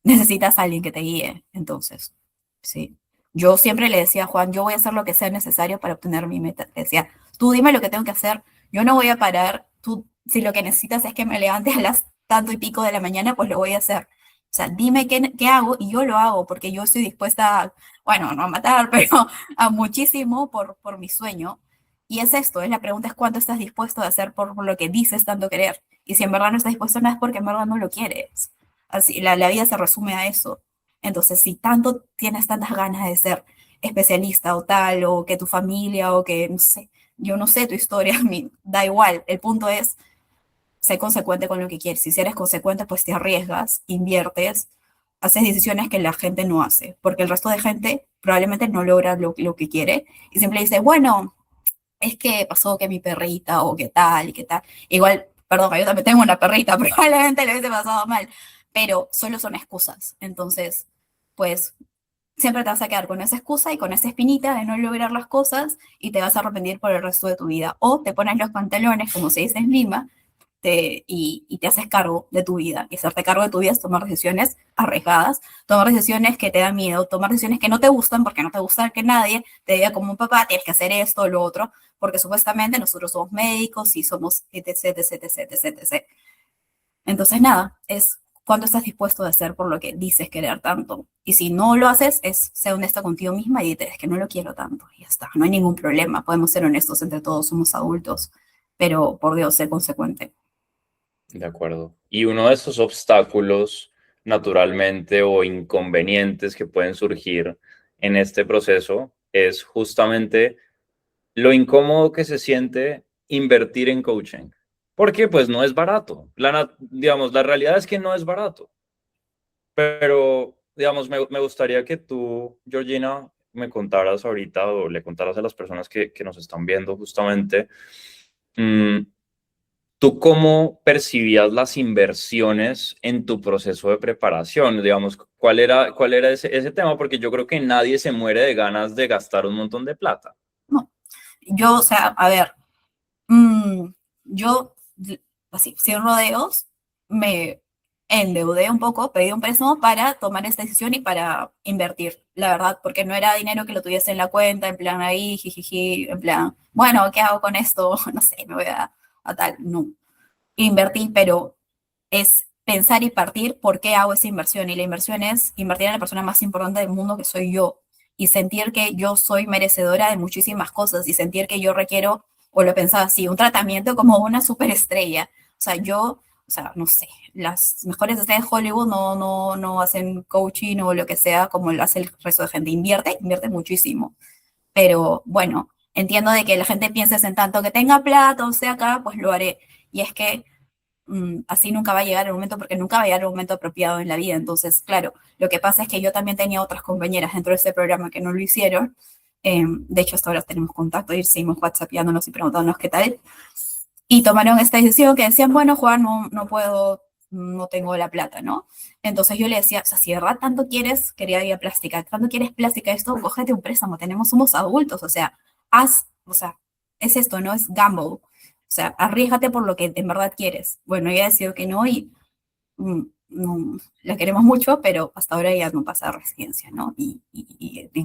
necesitas a alguien que te guíe. Entonces, sí. Yo siempre le decía a Juan, yo voy a hacer lo que sea necesario para obtener mi meta. Le decía, tú dime lo que tengo que hacer, yo no voy a parar, tú si lo que necesitas es que me levante a las tanto y pico de la mañana, pues lo voy a hacer. O sea, dime qué hago y yo lo hago porque yo estoy dispuesta, a, bueno, no a matar, pero a muchísimo por mi sueño. Y es esto, es la pregunta es cuánto estás dispuesto a hacer por lo que dices tanto querer. Y si en verdad no estás dispuesto, no es porque en verdad no lo quieres. Así, la vida se resume a eso. Entonces, si tanto tienes tantas ganas de ser especialista o tal, o que tu familia, o que, no sé, yo no sé tu historia, a mí, da igual. El punto es, sé consecuente con lo que quieres. Si eres consecuente, pues te arriesgas, inviertes, haces decisiones que la gente no hace, porque el resto de gente probablemente no logra lo que quiere y siempre dice, bueno, es que pasó que mi perrita o qué tal y qué tal. Igual, perdón, yo también tengo una perrita, probablemente le hubiese pasado mal, pero solo son excusas. Entonces, pues siempre te vas a quedar con esa excusa y con esa espinita de no lograr las cosas y te vas a arrepentir por el resto de tu vida. O te pones los pantalones, como se dice en Lima, y te haces cargo de tu vida. Y hacerte cargo de tu vida es tomar decisiones arriesgadas, tomar decisiones que te dan miedo, tomar decisiones que no te gustan, porque no te gusta que nadie te diga como un papá, tienes que hacer esto o lo otro, porque supuestamente nosotros somos médicos y somos etc, etc, etc, etc, etc. Entonces, nada, es cuánto estás dispuesto a hacer por lo que dices querer tanto. Y si no lo haces, es ser honesta contigo misma y dices, es que no lo quiero tanto. Y ya está, no hay ningún problema. Podemos ser honestos entre todos, somos adultos, pero por Dios, ser consecuente. De acuerdo. Y uno de esos obstáculos, naturalmente, o inconvenientes que pueden surgir en este proceso es justamente lo incómodo que se siente invertir en coaching. porque pues no es barato. Digamos, la realidad es que no es barato, pero digamos, me gustaría que tú, Georgina, me contaras ahorita o le contaras a las personas que nos están viendo justamente, mm, ¿tú cómo percibías las inversiones en tu proceso de preparación? Digamos, ¿cuál era ese tema? Porque yo creo que nadie se muere de ganas de gastar un montón de plata. No, yo, o sea, a ver, mm, yo, así, sin rodeos, me endeudé un poco, pedí un préstamo para tomar esta decisión y para invertir, la verdad, porque no era dinero que lo tuviese en la cuenta, en plan ahí, jijiji, en plan, bueno, ¿qué hago con esto? No sé, me voy a tal, no. Invertí, pero es pensar y partir por qué hago esa inversión. Y la inversión es invertir en la persona más importante del mundo que soy yo. Y sentir que yo soy merecedora de muchísimas cosas y sentir que yo requiero, o lo pensaba así, un tratamiento como una superestrella. O sea, o sea, no sé, las mejores estrellas de Hollywood no hacen coaching o lo que sea como lo hace el resto de gente. Invierte muchísimo. Pero bueno, entiendo de que la gente piense en tanto que tenga plata o sea acá, pues lo haré. Y es que así nunca va a llegar el momento porque nunca va a llegar el momento apropiado en la vida. Entonces, claro, lo que pasa es que yo también tenía otras compañeras dentro de este programa que no lo hicieron. De hecho, hasta ahora tenemos contacto y seguimos whatsappeándonos y preguntándonos qué tal. Y tomaron esta decisión que decían, bueno, Juan, no puedo, no tengo la plata, ¿no? Entonces yo le decía, o sea, si de verdad tanto quieres, quería ir a plástica, tanto quieres plástica, esto, cógete un préstamo, somos adultos, o sea, o sea, es esto, ¿no? Es gamble. O sea, arriesgate por lo que en verdad quieres. Bueno, ella decidió que no y la queremos mucho, pero hasta ahora ya no pasa residencia, ¿no? Y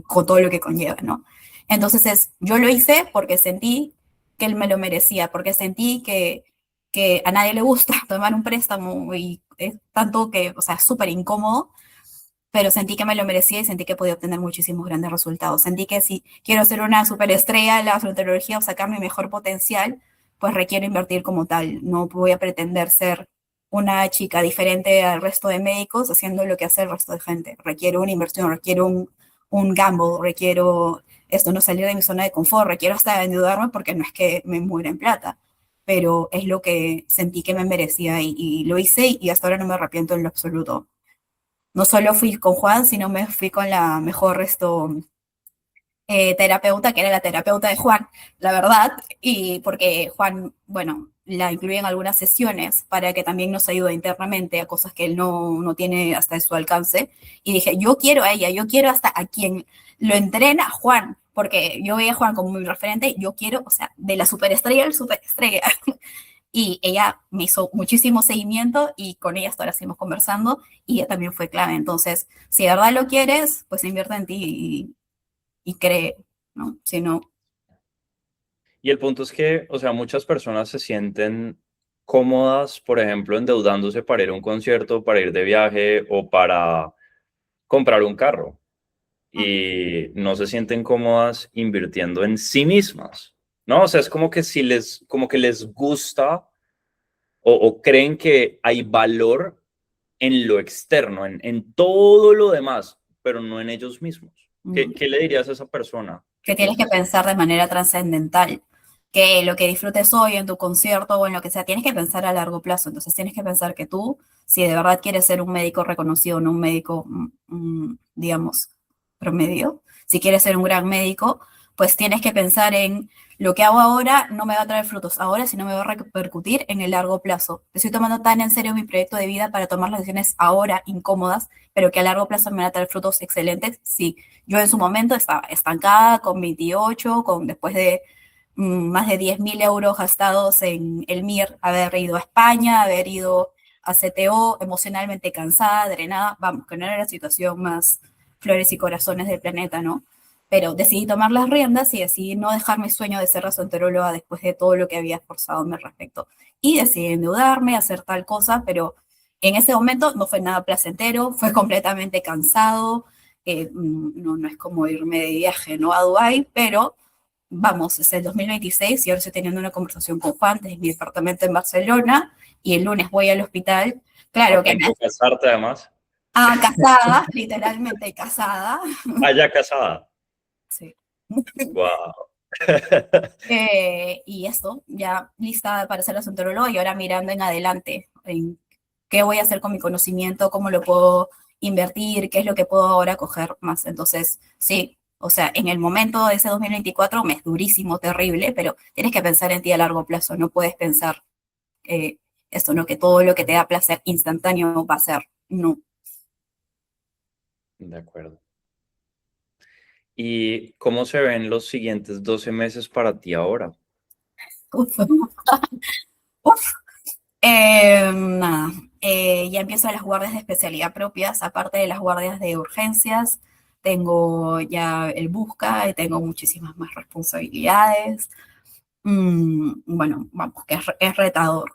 con todo lo que conlleva, ¿no? Entonces, yo lo hice porque sentí que él me lo merecía, porque sentí que a nadie le gusta tomar un préstamo y es tanto que, o sea, es súper incómodo, pero sentí que me lo merecía y sentí que podía obtener muchísimos grandes resultados. Sentí que si quiero ser una superestrella en la fronterología o sacar mi mejor potencial, pues requiero invertir como tal. No voy a pretender ser una chica diferente al resto de médicos haciendo lo que hace el resto de gente. Requiero una inversión, requiero un gamble, requiero esto, no salir de mi zona de confort, requiero hasta endeudarme porque no es que me muera en plata, pero es lo que sentí que me merecía y lo hice y hasta ahora no me arrepiento en lo absoluto. No solo fui con Juan, sino me fui con la mejor terapeuta, que era la terapeuta de Juan, la verdad, y porque Juan, bueno, la incluye en algunas sesiones para que también nos ayude internamente a cosas que él no tiene hasta de su alcance. Y dije, yo quiero a ella, yo quiero hasta a quien lo entrena Juan, porque yo veía a Juan como mi referente, yo quiero, o sea, de la superestrella al superestrella. Y ella me hizo muchísimo seguimiento y con ella hasta ahora seguimos conversando y ella también fue clave. Entonces, si de verdad lo quieres, pues invierte en ti y cree, ¿no? Si no, Y el punto es que, o sea, muchas personas se sienten cómodas, por ejemplo, endeudándose para ir a un concierto, para ir de viaje o para comprar un carro. Y no se sienten cómodas invirtiendo en sí mismas, ¿no? O sea, es como que si como que les gusta o creen que hay valor en lo externo, en todo lo demás, pero no en ellos mismos. ¿Qué le dirías a esa persona que que tienes que piensa así? pensar de manera trascendental, que lo que disfrutes hoy en tu concierto o en lo que sea, tienes que pensar a largo plazo. Entonces tienes que pensar que tú, si de verdad quieres ser un médico reconocido, no un médico, digamos, promedio, si quieres ser un gran médico, pues tienes que pensar en lo que hago ahora no me va a traer frutos ahora, sino me va a repercutir en el largo plazo. Estoy tomando tan en serio mi proyecto de vida para tomar las decisiones ahora incómodas, pero que a largo plazo me van a traer frutos excelentes. Sí, yo en su momento estaba estancada con 28, después de más de 10.000 euros gastados en el MIR, haber ido a España, haber ido a CTO, emocionalmente cansada, drenada, vamos, que no era la situación más flores y corazones del planeta, ¿no? Pero decidí tomar las riendas y decidí no dejar mi sueño de ser gastroenteróloga después de todo lo que había esforzado al respecto. Y decidí endeudarme, hacer tal cosa, pero en ese momento no fue nada placentero, fue completamente cansado, no es como irme de viaje, ¿no? A Dubái, pero vamos, es el 2026 y ahora estoy teniendo una conversación con Juan desde mi departamento en Barcelona y el lunes voy al hospital. A Claro que punto de casarte además. casada, literalmente casada. Ah, ya casada. Sí. Wow. Y esto, ya lista para ser la centróloga y ahora mirando en adelante, en qué voy a hacer con mi conocimiento, cómo lo puedo invertir, qué es lo que puedo ahora coger más. Entonces, sí, o sea, en el momento de ese 2024 me es durísimo, terrible, pero tienes que pensar en ti a largo plazo, no puedes pensar eh, esto, ¿no? Que todo lo que te da placer instantáneo va a ser, no. De acuerdo. ¿Y cómo se ven los siguientes 12 meses para ti ahora? Uf, uf. Nada, ya empiezo las guardias de especialidad propias, aparte de las guardias de urgencias, tengo ya el busca y tengo muchísimas más responsabilidades. Bueno, vamos, que es retador.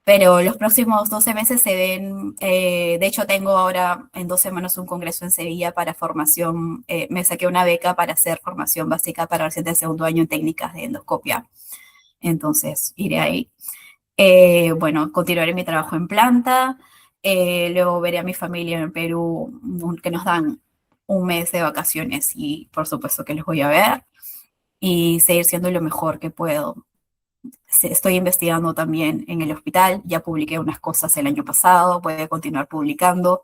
Pero los próximos 12 meses se ven, de hecho tengo ahora en 2 semanas un congreso en Sevilla para formación, me saqué una beca para hacer formación básica para recién de segundo año en técnicas de endoscopia, entonces iré ahí. Bueno, continuaré mi trabajo en planta, luego veré a mi familia en Perú, que nos dan un mes de vacaciones y por supuesto que los voy a ver y seguir siendo lo mejor que puedo. Estoy investigando también en el hospital, ya publiqué unas cosas el año pasado, voy a continuar publicando.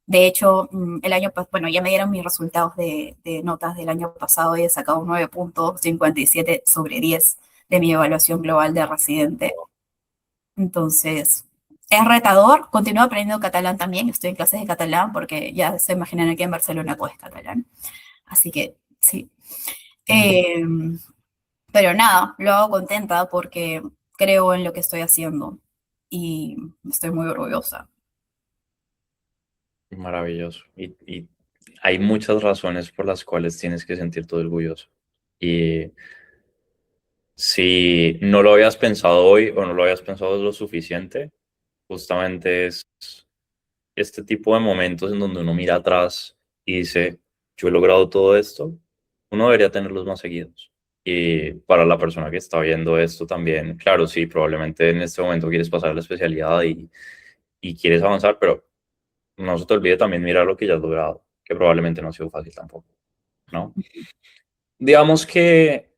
De hecho, bueno, ya me dieron mis resultados de notas del año pasado y he sacado un 9,57 sobre 10 de mi evaluación global de residente. Entonces, es retador, continúo aprendiendo catalán también, estoy en clases de catalán porque ya se imaginan aquí en Barcelona todo es catalán. Así que sí. Eh, pero nada, lo hago contenta porque creo en lo que estoy haciendo y estoy muy orgullosa. Maravilloso. Y hay muchas razones por las cuales tienes que sentirte orgulloso. Y si no lo habías pensado hoy o no lo habías pensado lo suficiente, justamente es este tipo de momentos en donde uno mira atrás y dice, yo he logrado todo esto, uno debería tenerlos más seguidos. Y para la persona que está viendo esto también, claro, sí, probablemente en este momento quieres pasar a la especialidad y quieres avanzar, pero no se te olvide también mirar lo que ya has logrado, que probablemente no ha sido fácil tampoco, ¿no? Digamos que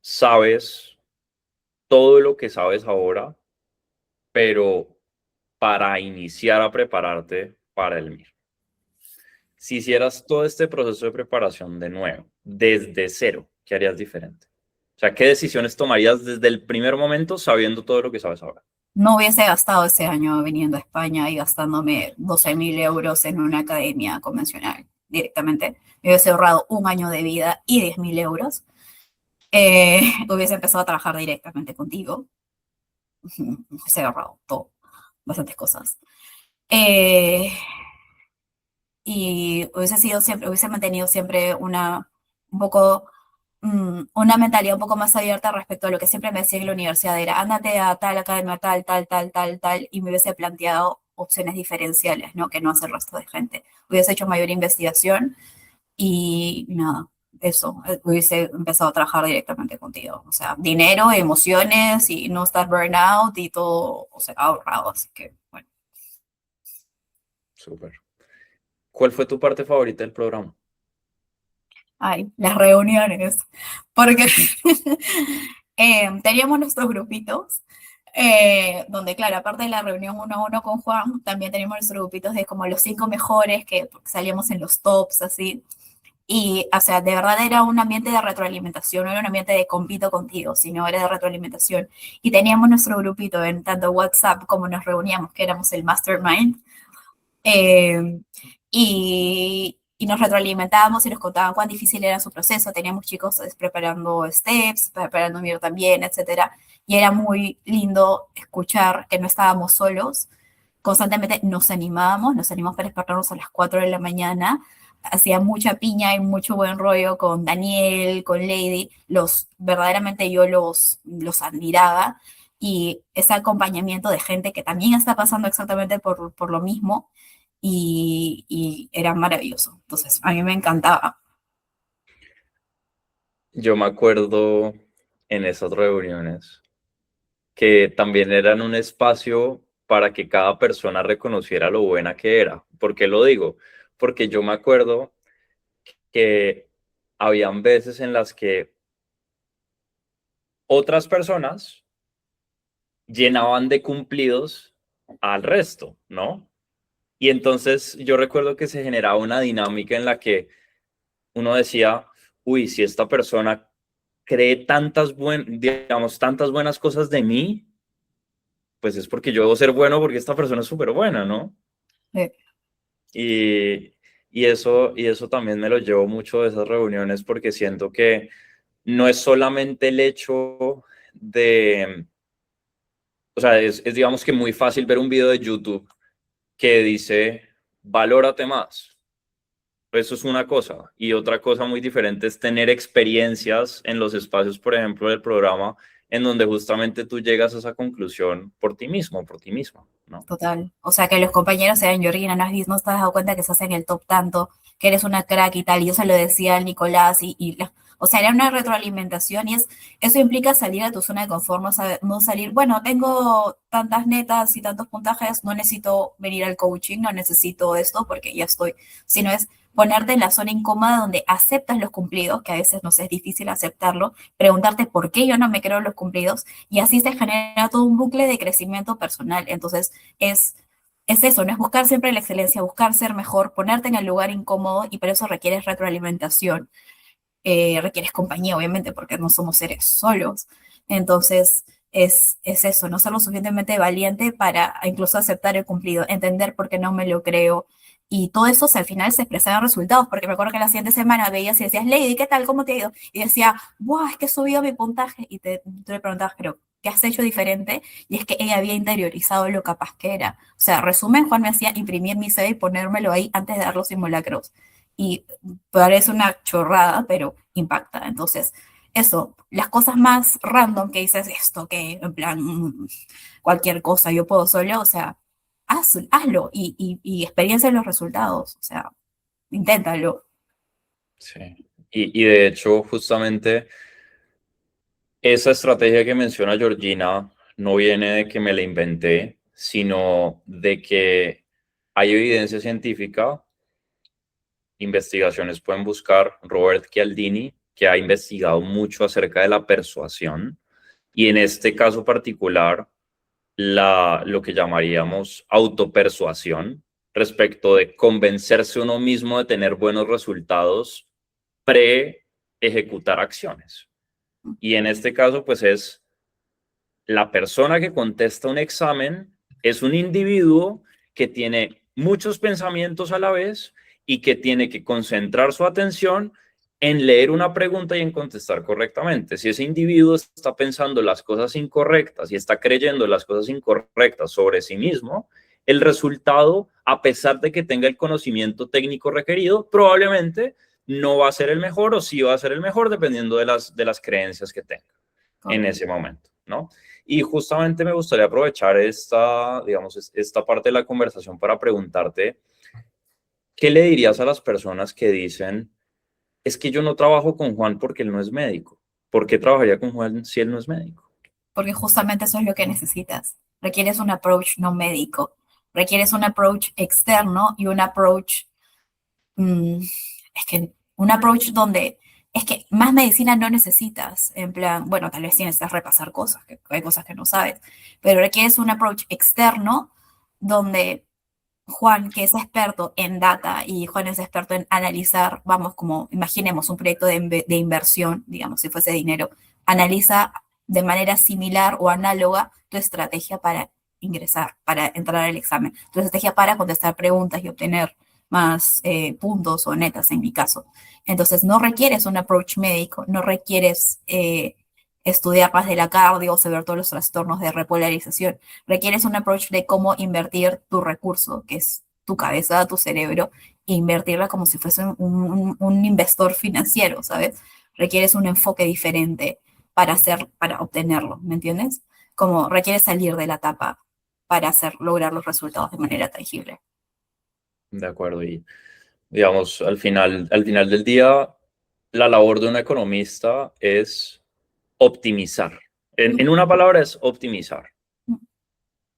sabes todo lo que sabes ahora, pero para iniciar a prepararte para el MIR. Si hicieras todo este proceso de preparación de nuevo, desde cero, ¿qué harías diferente? O sea, ¿qué decisiones tomarías desde el primer momento sabiendo todo lo que sabes ahora? No hubiese gastado ese año viniendo a España y gastándome 12.000 euros en una academia convencional directamente. Me hubiese ahorrado un año de vida y 10.000 euros. Hubiese empezado a trabajar directamente contigo. Hubiese ahorrado todo, bastantes cosas. Eh, y hubiese mantenido siempre un poco, una mentalidad un poco más abierta respecto a lo que siempre me decía en la universidad, era ándate a tal academia, tal, tal, tal, tal, tal, y me hubiese planteado opciones diferenciales, ¿no? Que no hace el resto de gente. Hubiese hecho mayor investigación y nada, eso, hubiese empezado a trabajar directamente contigo. O sea, dinero, emociones y no estar burnout y todo, o sea, ahorrado, así que, bueno. Súper. ¿Cuál fue tu parte favorita del programa? Ay, las reuniones, porque teníamos nuestros grupitos, donde claro, aparte de la reunión uno a uno con Juan, también teníamos nuestros grupitos de como los 5 mejores que salíamos en los tops, así. Y, o sea, de verdad era un ambiente de retroalimentación, no era un ambiente de compito contigo, sino era de retroalimentación. Y teníamos nuestro grupito en tanto WhatsApp como nos reuníamos, que éramos el mastermind, eh, y nos retroalimentábamos y nos contaban cuán difícil era su proceso. Teníamos chicos preparando steps, preparando Mir también, etcétera. Y era muy lindo escuchar que no estábamos solos. Constantemente nos animamos para despertarnos a las 4 de la mañana. Hacía mucha piña y mucho buen rollo con Daniel, con Lady. Verdaderamente yo los admiraba. Y ese acompañamiento de gente que también está pasando exactamente por lo mismo y era maravilloso. Entonces, a mí me encantaba. Yo me acuerdo en esas reuniones que también eran un espacio para que cada persona reconociera lo buena que era. ¿Por qué lo digo? Porque yo me acuerdo que habían veces en las que otras personas llenaban de cumplidos al resto, ¿no? Y entonces yo recuerdo que se generaba una dinámica en la que uno decía, uy, si esta persona cree digamos, tantas buenas cosas de mí, pues es porque yo debo ser bueno porque esta persona es súper buena, ¿no? Eh, Y, y eso también me lo llevo mucho de esas reuniones porque siento que no es solamente el hecho de, o sea, es digamos que muy fácil ver un video de YouTube que dice, valórate más. Eso es una cosa. Y otra cosa muy diferente es tener experiencias en los espacios, por ejemplo, del programa, en donde justamente tú llegas a esa conclusión por ti mismo, por ti misma, ¿no? Total. O sea, que los compañeros sean Georgina, no te has dado cuenta que estás en el top tanto, que eres una crack y tal. Y yo se lo decía al Nicolás o sea, era una retroalimentación y eso implica salir a tu zona de confort, no salir, bueno, tengo tantas netas y tantos puntajes, no necesito venir al coaching, no necesito esto porque ya estoy, sino es ponerte en la zona incómoda donde aceptas los cumplidos, que a veces nos es difícil aceptarlo, preguntarte por qué yo no me creo los cumplidos y así se genera todo un bucle de crecimiento personal. Entonces, es, es eso, no es buscar siempre la excelencia, buscar ser mejor, ponerte en el lugar incómodo y para eso requieres retroalimentación, requieres compañía, obviamente, porque no somos seres solos. Entonces, es eso, no ser lo suficientemente valiente para incluso aceptar el cumplido, entender por qué no me lo creo. Y todo eso al final se expresaba en resultados, porque me acuerdo que la siguiente semana veías y decías, Lady, ¿qué tal? ¿Cómo te ha ido? Y decía, ¡buah! Es que he subido mi puntaje. Y tú le preguntabas, pero ¿qué has hecho diferente? Y es que ella había interiorizado lo capaz que era. O sea, resumen, Juan me hacía imprimir mi CV y ponérmelo ahí antes de dar los simulacros. Y parece una chorrada, pero impacta. Entonces, eso, las cosas más random que dices, esto, que en plan, cualquier cosa, yo puedo solo, o sea, hazlo y experiencia los resultados, o sea, inténtalo. Sí. Y de hecho, justamente esa estrategia que menciona Georgina no viene de que me la inventé, sino de que hay evidencia científica, investigaciones pueden buscar Robert Cialdini, que ha investigado mucho acerca de la persuasión, y en este caso particular, lo que llamaríamos autopersuasión respecto de convencerse uno mismo de tener buenos resultados pre-ejecutar acciones. Y en este caso, pues es la persona que contesta un examen, es un individuo que tiene muchos pensamientos a la vez y que tiene que concentrar su atención en leer una pregunta y en contestar correctamente. Si ese individuo está pensando las cosas incorrectas y está creyendo las cosas incorrectas sobre sí mismo, el resultado, a pesar de que tenga el conocimiento técnico requerido, probablemente no va a ser el mejor o sí va a ser el mejor dependiendo de las creencias que tenga en ese momento, ¿no? Y justamente me gustaría aprovechar digamos, esta parte de la conversación para preguntarte, ¿qué le dirías a las personas que dicen, es que yo no trabajo con Juan porque él no es médico? ¿Por qué trabajaría con Juan si él no es médico? Porque justamente eso es lo que necesitas. Requieres un approach no médico, requieres un approach externo y un approach es que un approach donde es que más medicina no necesitas, en plan, bueno, tal vez tienes que repasar cosas, que hay cosas que no sabes, pero requieres un approach externo donde Juan, que es experto en data y Juan es experto en analizar, vamos, como imaginemos un proyecto de inversión, digamos, si fuese dinero, analiza de manera similar o análoga tu estrategia para ingresar, para entrar al examen, tu estrategia para contestar preguntas y obtener más puntos o netas en mi caso. Entonces, no requieres un approach médico, no requieres estudiar más de la cardio o saber todos los trastornos de repolarización. Requieres un approach de cómo invertir tu recurso, que es tu cabeza, tu cerebro, e invertirla como si fuese un inversor financiero, ¿sabes? Requieres un enfoque diferente para obtenerlo, ¿me entiendes? Como requieres salir de la etapa para lograr los resultados de manera tangible. De acuerdo. Y digamos, al final del día, la labor de un economista es optimizar. En una palabra es optimizar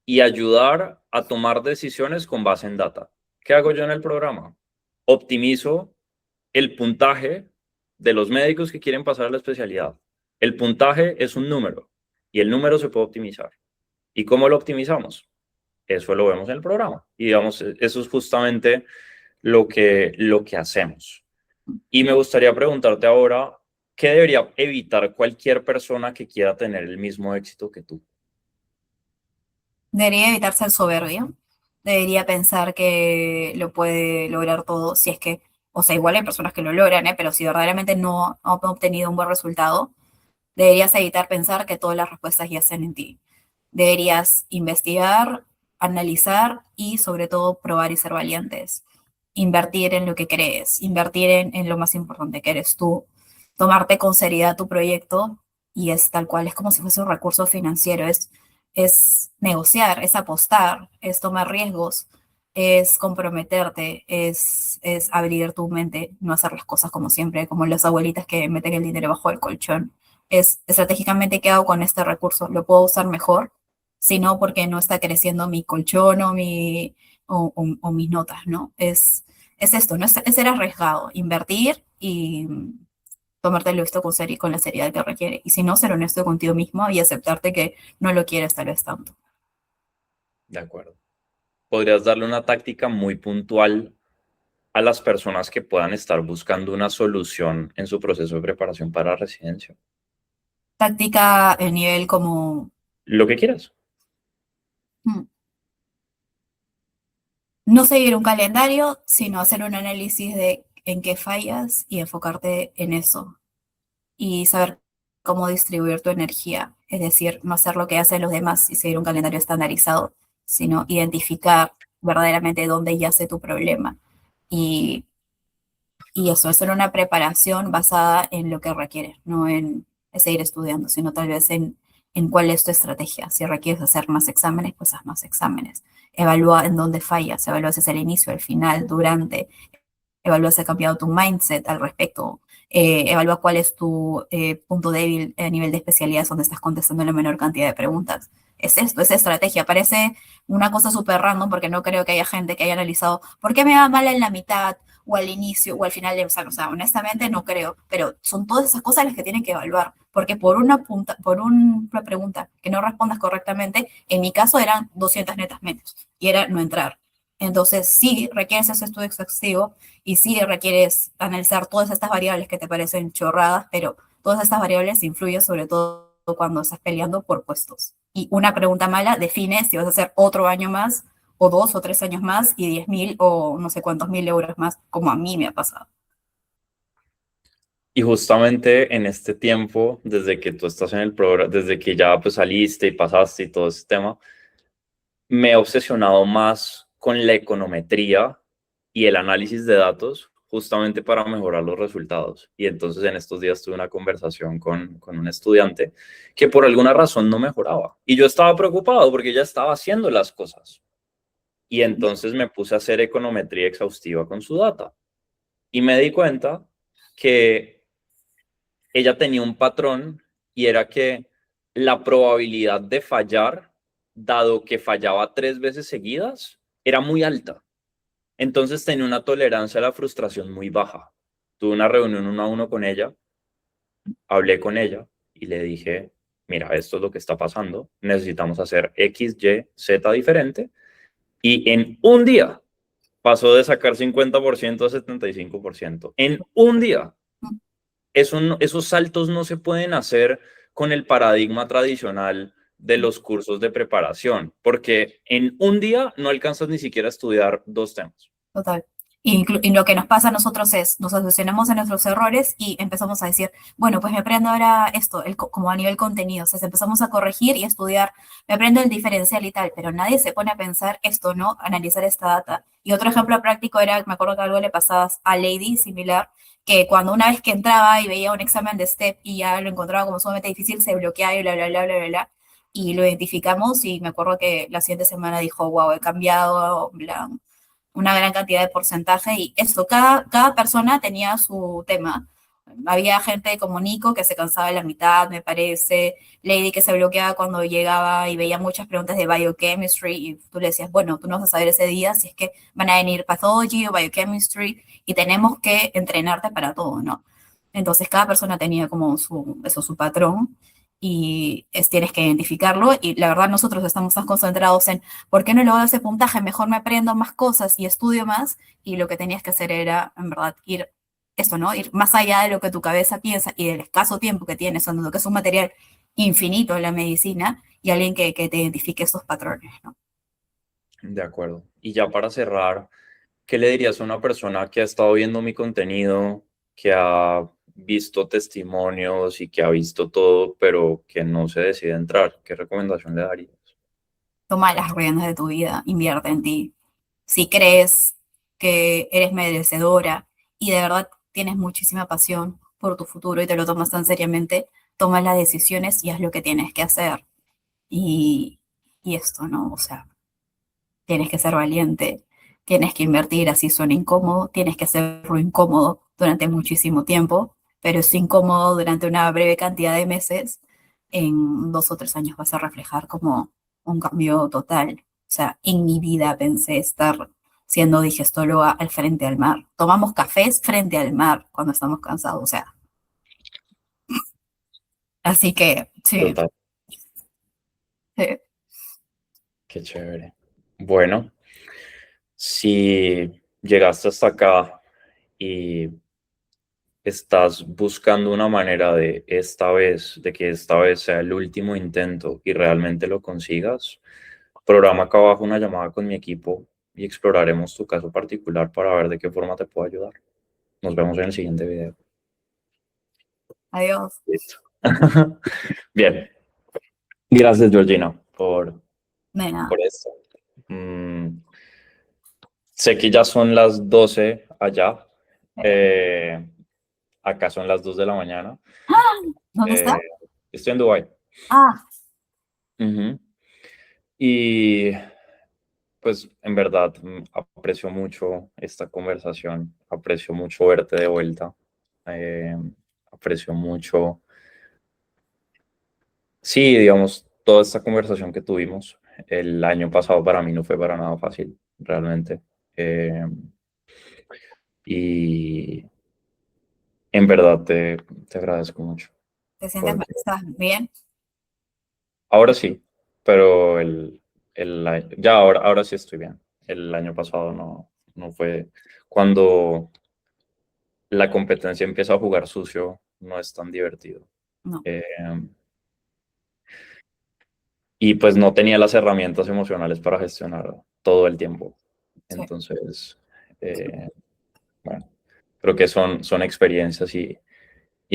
y ayudar a tomar decisiones con base en data. ¿Qué hago yo en el programa? Optimizo el puntaje de los médicos que quieren pasar a la especialidad. El puntaje es un número y el número se puede optimizar. ¿Y cómo lo optimizamos? Eso lo vemos en el programa. Y digamos, eso es justamente lo que hacemos. Y me gustaría preguntarte ahora, ¿qué debería evitar cualquier persona que quiera tener el mismo éxito que tú? Debería evitar ser soberbio. Debería pensar que lo puede lograr todo, si es que, o sea, igual hay personas que lo logran, ¿eh? Pero si verdaderamente no han obtenido un buen resultado, deberías evitar pensar que todas las respuestas yacen en ti. Deberías investigar, analizar y sobre todo probar y ser valientes. Invertir en lo que crees, invertir en lo más importante que eres tú, tomarte con seriedad tu proyecto y es tal cual, es como si fuese un recurso financiero, es negociar, es apostar, es tomar riesgos, es comprometerte, es abrir tu mente, no hacer las cosas como siempre, como las abuelitas que meten el dinero bajo el colchón. Es estratégicamente qué hago con este recurso, lo puedo usar mejor, sino porque no está creciendo mi colchón o mis notas, ¿no? Es esto, ¿no? Es ser arriesgado, invertir y tomártelo esto con la seriedad que requiere. Y si no, ser honesto contigo mismo y aceptarte que no lo quieres tal vez tanto. De acuerdo. ¿Podrías darle una táctica muy puntual a las personas que puedan estar buscando una solución en su proceso de preparación para residencia? Táctica a nivel como Lo que quieras. mm, no seguir un calendario, sino hacer un análisis de en qué fallas y enfocarte en eso. Y saber cómo distribuir tu energía. Es decir, no hacer lo que hacen los demás y seguir un calendario estandarizado, sino identificar verdaderamente dónde yace tu problema. Y, y eso, hacer una preparación basada en lo que requieres, no en seguir estudiando, sino tal vez en cuál es tu estrategia. Si requieres hacer más exámenes, pues haz más exámenes. Evalúa en dónde fallas, evalúa si es el inicio, el final, durante, evalúa si ha cambiado tu mindset al respecto, evalúa cuál es tu punto débil a nivel de especialidades donde estás contestando la menor cantidad de preguntas. Es esto, es estrategia. Parece una cosa súper random porque no creo que haya gente que haya analizado por qué me va mal en la mitad o al inicio o al final de examen. O sea, honestamente no creo, pero son todas esas cosas las que tienen que evaluar, porque por una pregunta que no respondas correctamente, en mi caso eran 200 netas menos y era no entrar. Entonces, sí, requieres ese estudio exhaustivo y sí requieres analizar todas estas variables que te parecen chorradas, pero todas estas variables influyen sobre todo cuando estás peleando por puestos. Y una pregunta mala define si vas a hacer otro año más, o 2 o 3 años más, y 10.000 o no sé cuántos mil euros más, como a mí me ha pasado. Y justamente en este tiempo, desde que tú estás en el programa, desde que ya pues saliste y pasaste y todo ese tema, me he obsesionado más con la econometría y el análisis de datos justamente para mejorar los resultados. Y entonces en estos días tuve una conversación con un estudiante que por alguna razón no mejoraba. Y yo estaba preocupado porque ella estaba haciendo las cosas. Y entonces me puse a hacer econometría exhaustiva con su data. Y me di cuenta que ella tenía un patrón y era que la probabilidad de fallar, dado que fallaba 3 veces seguidas, era muy alta. Entonces tenía una tolerancia a la frustración muy baja. Tuve una reunión 1 a 1 con ella, hablé con ella y le dije, mira, esto es lo que está pasando, necesitamos hacer X, Y, Z diferente. Y en un día pasó de sacar 50% a 75%. En un día. Esos saltos no se pueden hacer con el paradigma tradicional de los cursos de preparación, porque en un día no alcanzas ni siquiera a estudiar 2 temas. Total. Y lo que nos pasa a nosotros es, nos obsesionamos en nuestros errores y empezamos a decir, bueno, pues me aprendo ahora esto, como a nivel contenido, o sea, empezamos a corregir y estudiar, me aprendo el diferencial y tal, pero nadie se pone a pensar esto, ¿no? Analizar esta data. Y otro ejemplo práctico era, me acuerdo que algo le pasaba a Lady, similar, que cuando una vez que entraba y veía un examen de STEP y ya lo encontraba como sumamente difícil, se bloqueaba y bla, bla, bla, bla, bla, bla. Y lo identificamos y me acuerdo que la siguiente semana dijo, wow, he cambiado, bla, una gran cantidad de porcentaje y esto, cada persona tenía su tema. Había gente como Nico que se cansaba a la mitad, me parece, Lady que se bloqueaba cuando llegaba y veía muchas preguntas de biochemistry y tú le decías, bueno, tú no vas a saber ese día si es que van a venir pathology o biochemistry y tenemos que entrenarte para todo, ¿no? Entonces cada persona tenía como su patrón y tienes que identificarlo y la verdad nosotros estamos tan concentrados en ¿por qué no logro ese puntaje? Mejor me aprendo más cosas y estudio más y lo que tenías que hacer era en verdad ir esto, ¿no? Ir más allá de lo que tu cabeza piensa y del escaso tiempo que tienes, en lo que es un material infinito en la medicina y alguien que te identifique esos patrones, ¿no? De acuerdo. Y ya para cerrar, ¿qué le dirías a una persona que ha estado viendo mi contenido, que ha visto testimonios y que ha visto todo, pero que no se decide a entrar? ¿Qué recomendación le darías? Toma las riendas de tu vida, invierte en ti. Si crees que eres merecedora y de verdad tienes muchísima pasión por tu futuro y te lo tomas tan seriamente, toma las decisiones y haz lo que tienes que hacer. Y, y esto, ¿no? O sea, tienes que ser valiente, tienes que invertir, así suena incómodo, tienes que hacerlo incómodo durante muchísimo tiempo, pero es incómodo durante una breve cantidad de meses, en 2 o 3 años vas a reflejar como un cambio total. O sea, en mi vida pensé estar siendo digestóloga al frente al mar. Tomamos cafés frente al mar cuando estamos cansados, o sea, así que sí, Total, sí, qué chévere. Bueno, si llegaste hasta acá y estás buscando una manera de que esta vez sea el último intento y realmente lo consigas, programa acá abajo una llamada con mi equipo y exploraremos tu caso particular para ver de qué forma te puedo ayudar. Nos vemos en el siguiente video. adiós. Listo. Bien, gracias Georgina De nada. por esto. Mm, sé que ya son las 12 allá. Eh, Acá son las 2 de la mañana. ¿Dónde Eh, está? Estoy en Dubái. Ah, Ujú. Y pues en verdad aprecio mucho esta conversación, aprecio mucho verte de vuelta, eh, aprecio mucho, sí, digamos, toda esta conversación que tuvimos. El año pasado para mí no fue para nada fácil, realmente. Eh, y en verdad te agradezco mucho. ¿te sientes mal? Porque ¿Estás bien? ahora sí, pero ya ahora sí estoy bien. El año pasado no fue cuando la competencia empieza a jugar sucio, no es tan divertido. No, Eh, y pues no tenía las herramientas emocionales para gestionar todo el tiempo. sí, Entonces, eh, bueno, creo que son experiencias y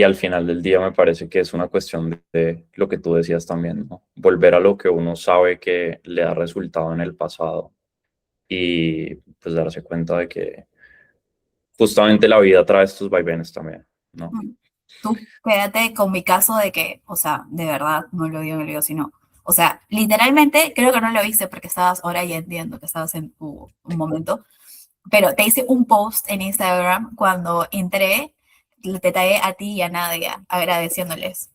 al final del día me parece que es una cuestión de lo que tú decías también, ¿no? Volver a lo que uno sabe que le da resultado en el pasado y pues darse cuenta de que justamente la vida trae estos vaivenes también, ¿no? mm. Tú quédate con mi caso de que, o sea, de verdad, no lo digo en el video, sino, o sea, literalmente creo que no lo hice porque estabas, ahora ya entiendo que estabas en tu un momento, pero te hice un post en Instagram cuando entré, te tagué a ti y a Nadia agradeciéndoles.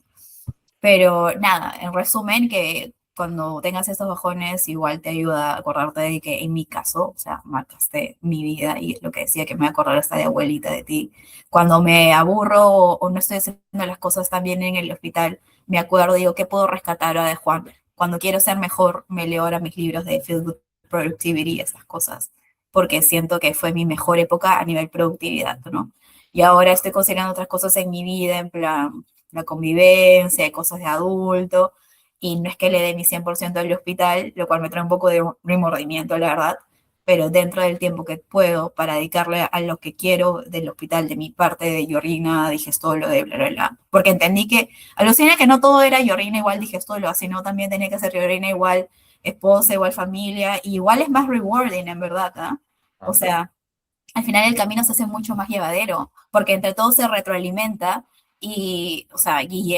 Pero nada, en resumen, que cuando tengas estos bajones, igual te ayuda a acordarte de que en mi caso, o sea, marcaste mi vida y es lo que decía que me voy a acordar hasta de abuelita de ti. Cuando me aburro o no estoy haciendo las cosas tan bien en el hospital, me acuerdo, digo, ¿qué puedo rescatar ahora de Juan? Cuando quiero ser mejor, me leo ahora mis libros de Feel Good Productivity y esas cosas, porque siento que fue mi mejor época a nivel productividad, ¿no? Y ahora estoy considerando otras cosas en mi vida, en plan la convivencia, cosas de adulto, y no es que le dé mi 100% al hospital, lo cual me trae un poco de remordimiento, la verdad, pero dentro del tiempo que puedo para dedicarle a lo que quiero del hospital, de mi parte de Yorina, digestolo, de bla, bla, bla, porque entendí que, aluciné que no todo era Yorina igual digestolo, sino también tenía que ser Yorina igual esposa, igual familia, y igual es más rewarding, en verdad, ¿ah? O Ah, sea, al final el camino se hace mucho más llevadero, porque entre todos se retroalimenta y, o sea, Guillermo